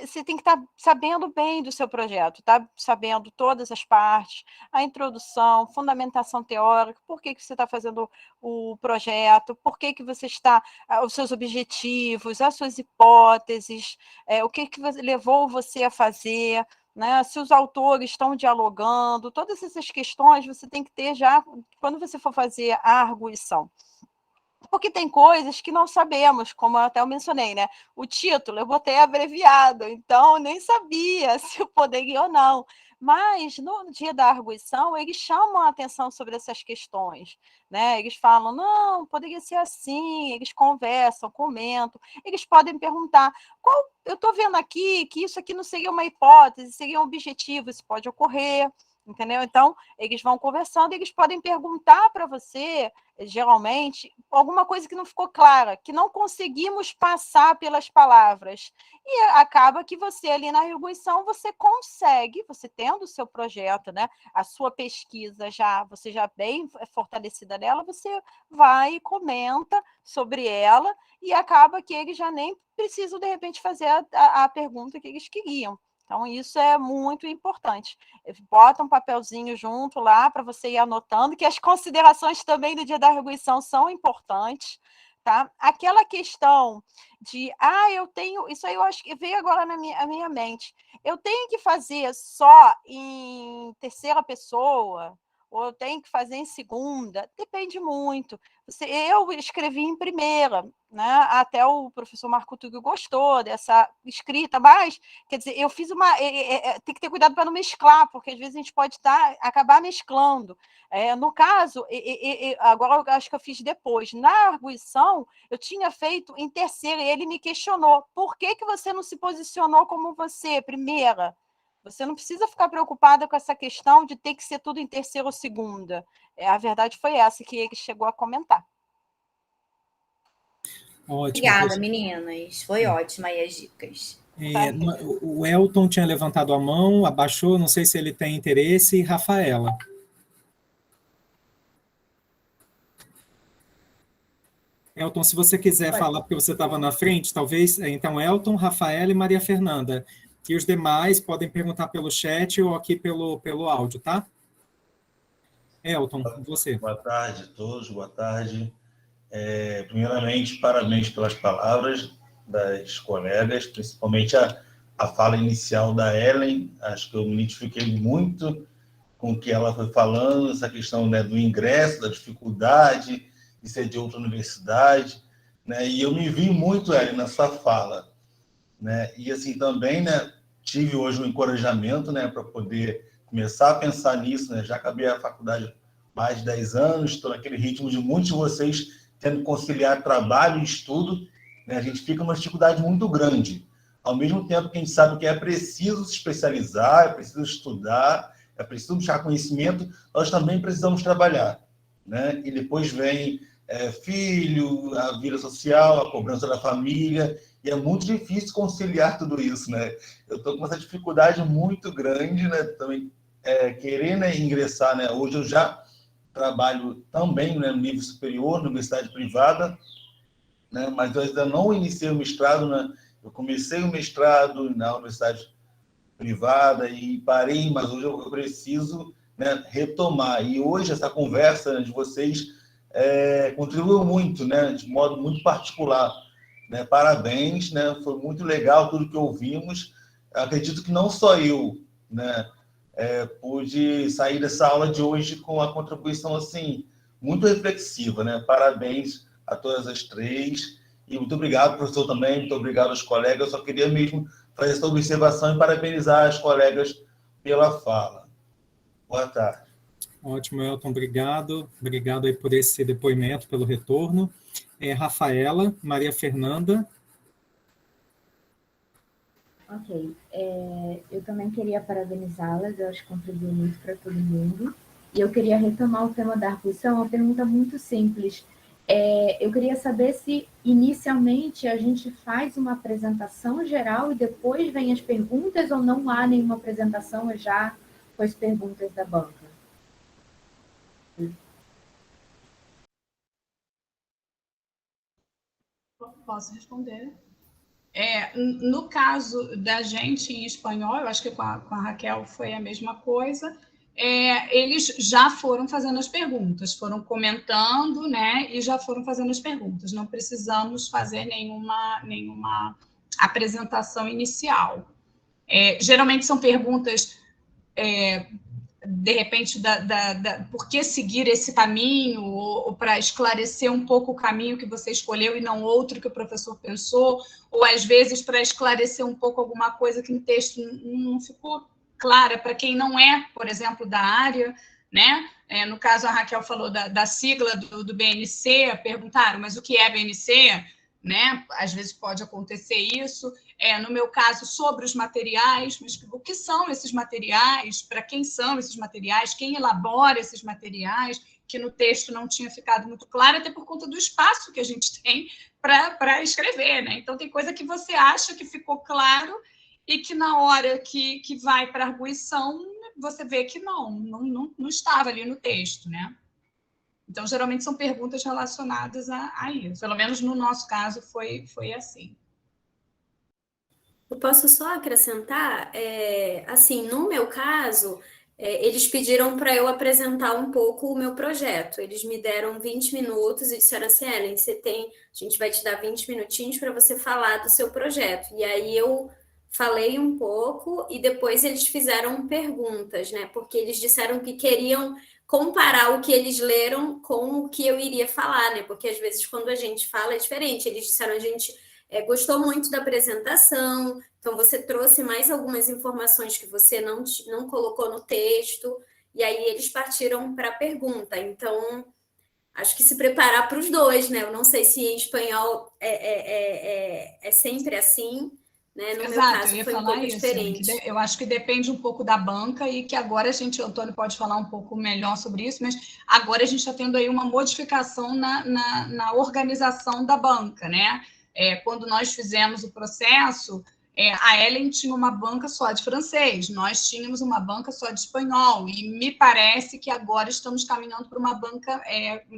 você tem que estar sabendo bem do seu projeto, tá? Sabendo todas as partes, a introdução, fundamentação teórica, por que você está fazendo o projeto, por que você está, os seus objetivos, as suas hipóteses, o que levou você a fazer, né? Se os autores estão dialogando, todas essas questões você tem que ter já quando você for fazer a arguição. Porque tem coisas que não sabemos, como eu até mencionei, né? O título eu botei abreviado, então eu nem sabia se eu poderia ou não. Mas no dia da arguição, eles chamam a atenção sobre essas questões, né? Eles falam, não, poderia ser assim, eles conversam, comentam, eles podem perguntar, eu estou vendo aqui que isso aqui não seria uma hipótese, seria um objetivo, isso pode ocorrer, entendeu? Então, eles vão conversando, eles podem perguntar para você, geralmente, alguma coisa que não ficou clara, que não conseguimos passar pelas palavras. E acaba que você, ali na arguição, você consegue, você tendo o seu projeto, né, a sua pesquisa você já bem fortalecida nela, você vai e comenta sobre ela, e acaba que eles já nem precisam, de repente, fazer a pergunta que eles queriam. Então, isso é muito importante. Bota um papelzinho junto lá para você ir anotando, que as considerações também do dia da arguição são importantes, tá? Aquela questão de, eu tenho, isso aí eu acho que veio agora na minha mente, eu tenho que fazer só em terceira pessoa, ou eu tenho que fazer em segunda, depende muito. eu escrevi em primeira, né? Até o professor Marco Túlio gostou dessa escrita, mas, quer dizer, eu fiz uma... tem que ter cuidado para não mesclar, porque às vezes a gente pode acabar mesclando. No caso, agora eu acho que eu fiz depois. Na arguição, eu tinha feito em terceira, e ele me questionou, por que você não se posicionou como você, primeira? Você não precisa ficar preocupada com essa questão de ter que ser tudo em terceira ou segunda. A verdade foi essa que ele chegou a comentar. Ótimo. Obrigada, meninas. Foi ótima aí as dicas. O Elton tinha levantado a mão, abaixou, não sei se ele tem interesse, e Rafaela. Elton, se você quiser falar, porque você estava na frente, talvez, então, Elton, Rafaela e Maria Fernanda. E os demais podem perguntar pelo chat ou aqui pelo áudio, tá? Elton, você. Boa tarde a todos, boa tarde. Primeiramente, parabéns pelas palavras das colegas, principalmente a fala inicial da Ellen. Acho que eu me identifiquei muito com o que ela foi falando, essa questão, né, do ingresso, da dificuldade de ser de outra universidade, né? E eu me vi muito, Ellen, na sua fala, né? E assim também, né, tive hoje um encorajamento, né, para poder começar a pensar nisso, né? Já acabei a faculdade há mais de 10 anos, estou naquele ritmo de muitos de vocês tendo que conciliar trabalho e estudo, né? A gente fica numa dificuldade muito grande. Ao mesmo tempo que a gente sabe que é preciso se especializar, é preciso estudar, é preciso buscar conhecimento, nós também precisamos trabalhar, né? E depois vem filho, a vida social, a cobrança da família, e é muito difícil conciliar tudo isso, né? Eu estou com essa dificuldade muito grande, né? Também querer, né, ingressar, né? Hoje eu já trabalho também, né, no nível superior, na universidade privada, né? Mas eu ainda não iniciei o mestrado, né? Eu comecei o mestrado na universidade privada e parei, mas hoje eu preciso, né, retomar. E hoje essa conversa, né, de vocês contribuiu muito, né, de modo muito particular, né? Parabéns, né? Foi muito legal tudo que ouvimos. Acredito que não só eu, né, pude sair dessa aula de hoje com a contribuição assim muito reflexiva, né? Parabéns a todas as três e muito obrigado, professor, também, muito obrigado aos colegas. Eu só queria mesmo fazer essa observação e parabenizar as colegas pela fala. Boa tarde. Ótimo, Elton, obrigado. Obrigado aí por esse depoimento, pelo retorno. Rafaela, Maria Fernanda. Ok. Eu também queria parabenizá-las, eu acho que contribuiu muito para todo mundo. E eu queria retomar o tema da arguição, uma pergunta muito simples. Eu queria saber se, inicialmente, a gente faz uma apresentação geral e depois vem as perguntas, ou não há nenhuma apresentação, já com as perguntas da banca? Posso responder? No caso da gente em espanhol, eu acho que com a Raquel foi a mesma coisa, eles já foram fazendo as perguntas, foram comentando, né, e já foram fazendo as perguntas. Não precisamos fazer nenhuma apresentação inicial. Geralmente são perguntas, de repente, por que seguir esse caminho, ou para esclarecer um pouco o caminho que você escolheu e não outro que o professor pensou, ou às vezes para esclarecer um pouco alguma coisa que no texto não ficou clara para quem não é, por exemplo, da área, né? No caso, a Raquel falou da sigla do BNC, perguntaram, mas o que é BNC? Né? Às vezes pode acontecer isso. No meu caso, sobre os materiais, mas o que são esses materiais, para quem são esses materiais, quem elabora esses materiais, que no texto não tinha ficado muito claro, até por conta do espaço que a gente tem para escrever, né? Então, tem coisa que você acha que ficou claro e que na hora que vai para a arguição, você vê que não estava ali no texto, né? Então, geralmente são perguntas relacionadas a isso. Pelo menos no nosso caso foi assim. Eu posso só acrescentar, assim, no meu caso, eles pediram para eu apresentar um pouco o meu projeto. Eles me deram 20 minutos e disseram assim, Ellen, a gente vai te dar 20 minutinhos para você falar do seu projeto. E aí eu falei um pouco e depois eles fizeram perguntas, né? Porque eles disseram que queriam comparar o que eles leram com o que eu iria falar, né? Porque às vezes quando a gente fala é diferente. Eles disseram, a gente gostou muito da apresentação, então você trouxe mais algumas informações que você não colocou no texto, e aí eles partiram para a pergunta. Então, acho que se preparar para os dois, né? Eu não sei se em espanhol é sempre assim, né? No meu caso eu ia foi um falar pouco isso, diferente. eu acho que depende um pouco da banca e que agora o Antônio pode falar um pouco melhor sobre isso, mas agora a gente está tendo aí uma modificação na organização da banca, né? Quando nós fizemos o processo, a Ellen tinha uma banca só de francês, nós tínhamos uma banca só de espanhol, e me parece que agora estamos caminhando para uma banca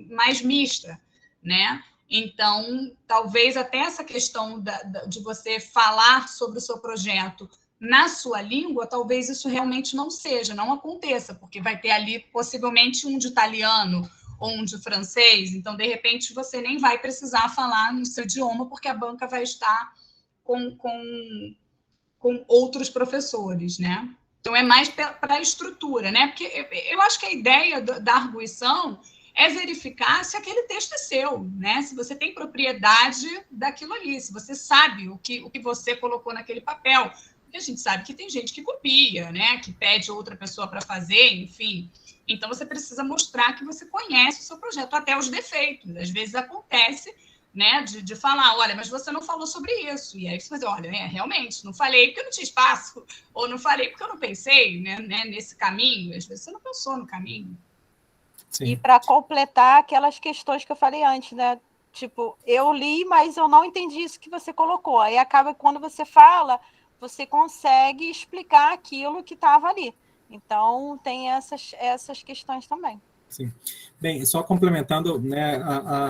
mais mista, né? Então, talvez até essa questão de você falar sobre o seu projeto na sua língua, talvez isso realmente não aconteça, porque vai ter ali possivelmente um de italiano ou um de francês, então, de repente, você nem vai precisar falar no seu idioma, porque a banca vai estar com outros professores, né? Então, é mais para a estrutura, né? Porque eu acho que a ideia da arguição é verificar se aquele texto é seu, né? Se você tem propriedade daquilo ali, se você sabe o que você colocou naquele papel. Porque a gente sabe que tem gente que copia, né? Que pede outra pessoa para fazer, enfim. Então, você precisa mostrar que você conhece o seu projeto, até os defeitos. Às vezes acontece, né, de falar, olha, mas você não falou sobre isso. E aí você diz, olha, realmente, não falei porque eu não tinha espaço, ou não falei porque eu não pensei, né, nesse caminho. Às vezes você não pensou no caminho. Sim. E para completar aquelas questões que eu falei antes, né? Tipo, eu li, mas eu não entendi isso que você colocou. Aí acaba quando você fala, você consegue explicar aquilo que estava ali. Então, tem essas questões também. Sim. Bem, só complementando, né,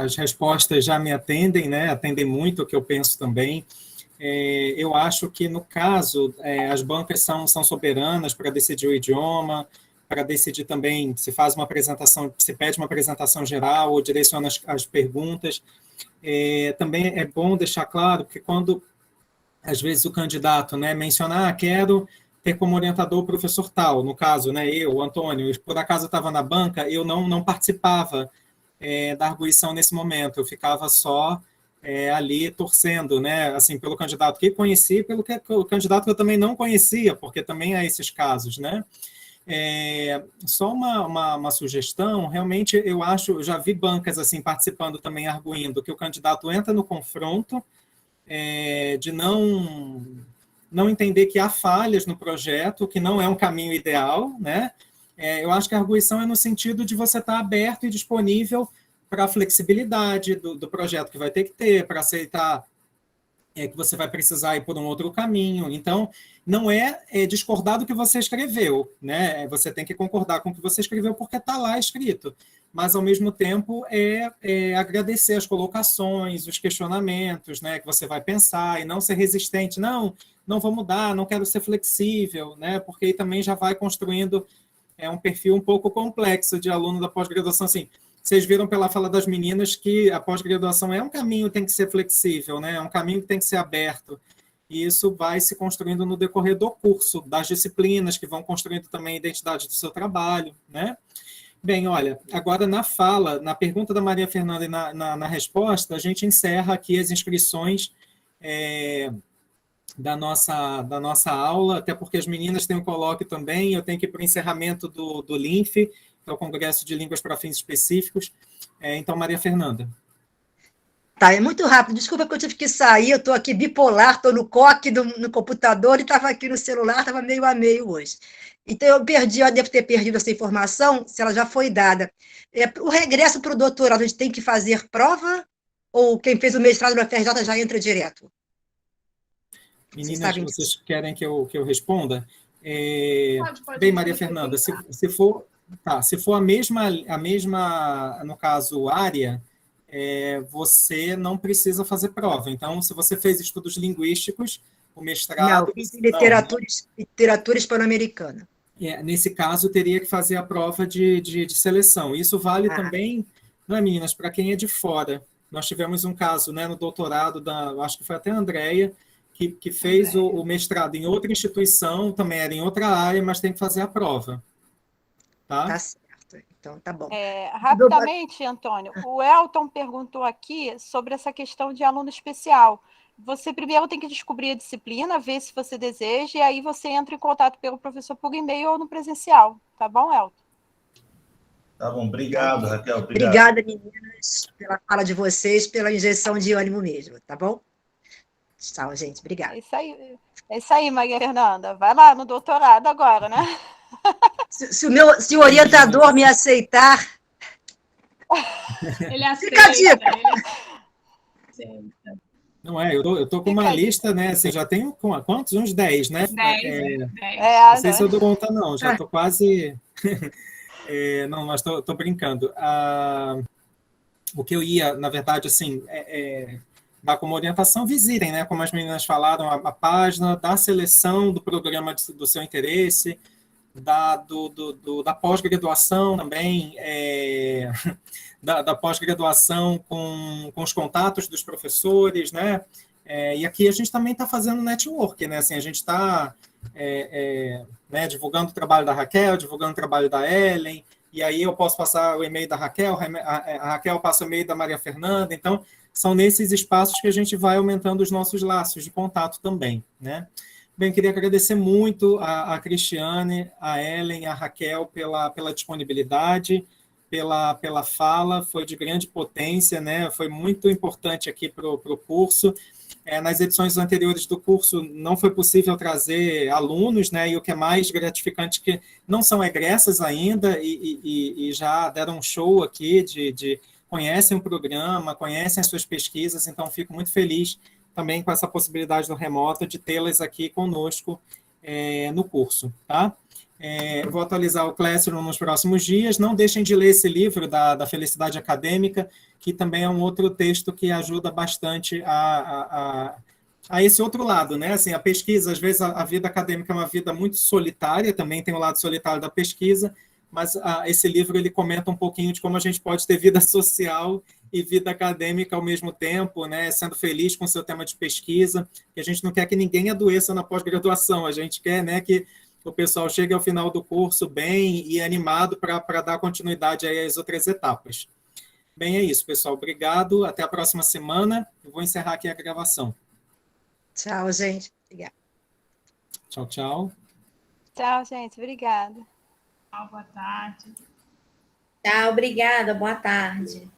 as respostas já me atendem, né? Atendem muito o que eu penso também. Eu acho que, no caso, as bancas são soberanas para decidir o idioma, para decidir também se faz uma apresentação, se pede uma apresentação geral ou direciona as perguntas. Também é bom deixar claro que quando, às vezes, o candidato, né, menciona, quero ter como orientador o professor tal, no caso, né, eu, Antônio, por acaso estava na banca, eu não participava da arguição nesse momento, eu ficava só ali torcendo, né, assim, pelo candidato que conheci, pelo candidato que eu também não conhecia, porque também há esses casos, né. Só uma sugestão, realmente eu já vi bancas assim participando também, arguindo que o candidato entra no confronto, de não entender que há falhas no projeto, que não é um caminho ideal, né? Eu acho que a arguição é no sentido de você estar aberto e disponível para a flexibilidade do projeto que vai ter que ter, para aceitar que você vai precisar ir por um outro caminho. Então, não discordar do que você escreveu, né? Você tem que concordar com o que você escreveu porque está lá escrito, mas, ao mesmo tempo, agradecer as colocações, os questionamentos, né, que você vai pensar, e não ser resistente, não vou mudar, não quero ser flexível, né, porque aí também já vai construindo um perfil um pouco complexo de aluno da pós-graduação, assim. Vocês viram pela fala das meninas que a pós-graduação é um caminho que tem que ser flexível, né? É um caminho que tem que ser aberto. E isso vai se construindo no decorrer do curso, das disciplinas, que vão construindo também a identidade do seu trabalho, né? Bem, olha, agora na pergunta da Maria Fernanda e na resposta, a gente encerra aqui as inscrições da nossa aula, até porque as meninas têm um colóquio também, eu tenho que ir para o encerramento do LINF, que é o Congresso de Línguas para Fins Específicos. Então, Maria Fernanda. Tá, é muito rápido. Desculpa que eu tive que sair, eu estou aqui bipolar, estou no coque no computador e estava aqui no celular, estava meio a meio hoje. Então, eu devo ter perdido essa informação, se ela já foi dada. O regresso para o doutorado, a gente tem que fazer prova? Ou quem fez o mestrado na FRJ já entra direto? Meninas, vocês querem que eu responda? Pode Bem, Maria Fernanda, se for a mesma, no caso, área, você não precisa fazer prova. Então, se você fez estudos linguísticos, o mestrado... Não, fiz literatura hispano-americana. Nesse caso, teria que fazer a prova de seleção. Isso vale também, não é, meninas, para quem é de fora. Nós tivemos um caso, né, no doutorado, acho que foi até a Andréia, que fez o mestrado em outra instituição, também era em outra área, mas tem que fazer a prova. Tá certo. Então, tá bom. Rapidamente, Antônio, o Elton perguntou aqui sobre essa questão de aluno especial. Você primeiro tem que descobrir a disciplina, ver se você deseja, e aí você entra em contato pelo professor por e-mail ou no presencial. Tá bom, Elton? Tá bom, obrigado, Raquel. Obrigada, meninas, pela fala de vocês, pela injeção de ânimo mesmo, tá bom? Tchau, gente. Obrigada. É isso aí, Maria Fernanda. Vai lá no doutorado agora, né? Se o orientador me aceitar... Ele aceita. Fica a dica. Ele aceita. Não é, eu tô com uma lista, né? Assim, já tenho quantos? Uns 10, né? 10. Não sei se eu dou conta, não. Já estou quase... não, mas estou brincando. O que eu ia, na verdade, assim, dar como orientação, visitem, né? Como as meninas falaram, a página da seleção do programa do seu interesse, da pós-graduação também, da pós-graduação com os contatos dos professores, né? E aqui a gente também está fazendo network, né? Assim, a gente está né, divulgando o trabalho da Raquel, divulgando o trabalho da Ellen, e aí eu posso passar o e-mail da Raquel, a Raquel passa o e-mail da Maria Fernanda, então são nesses espaços que a gente vai aumentando os nossos laços de contato também, né? Bem, queria agradecer muito a Cristiane, a Ellen, a Raquel pela disponibilidade, pela fala, foi de grande potência, né? Foi muito importante aqui para o curso. Nas edições anteriores do curso não foi possível trazer alunos, né? E o que é mais gratificante que não são egressas ainda e já deram um show aqui conhecem o programa, conhecem as suas pesquisas, então fico muito feliz também com essa possibilidade do remoto de tê-las aqui conosco no curso, tá? Vou atualizar o Classroom nos próximos dias. Não deixem de ler esse livro da Felicidade Acadêmica, que também é um outro texto que ajuda bastante a esse outro lado, né? Assim, a pesquisa, às vezes, a vida acadêmica é uma vida muito solitária, também tem o lado solitário da pesquisa, mas esse livro ele comenta um pouquinho de como a gente pode ter vida social e vida acadêmica ao mesmo tempo, né? Sendo feliz com o seu tema de pesquisa, que a gente não quer que ninguém adoeça na pós-graduação, a gente quer, né, que o pessoal chegue ao final do curso bem e animado para dar continuidade aí às outras etapas. Bem, é isso, pessoal. Obrigado. Até a próxima semana. Eu vou encerrar aqui a gravação. Tchau, gente. Obrigada. Tchau, tchau. Tchau, gente. Obrigada. Boa tarde. Tchau, obrigada. Boa tarde.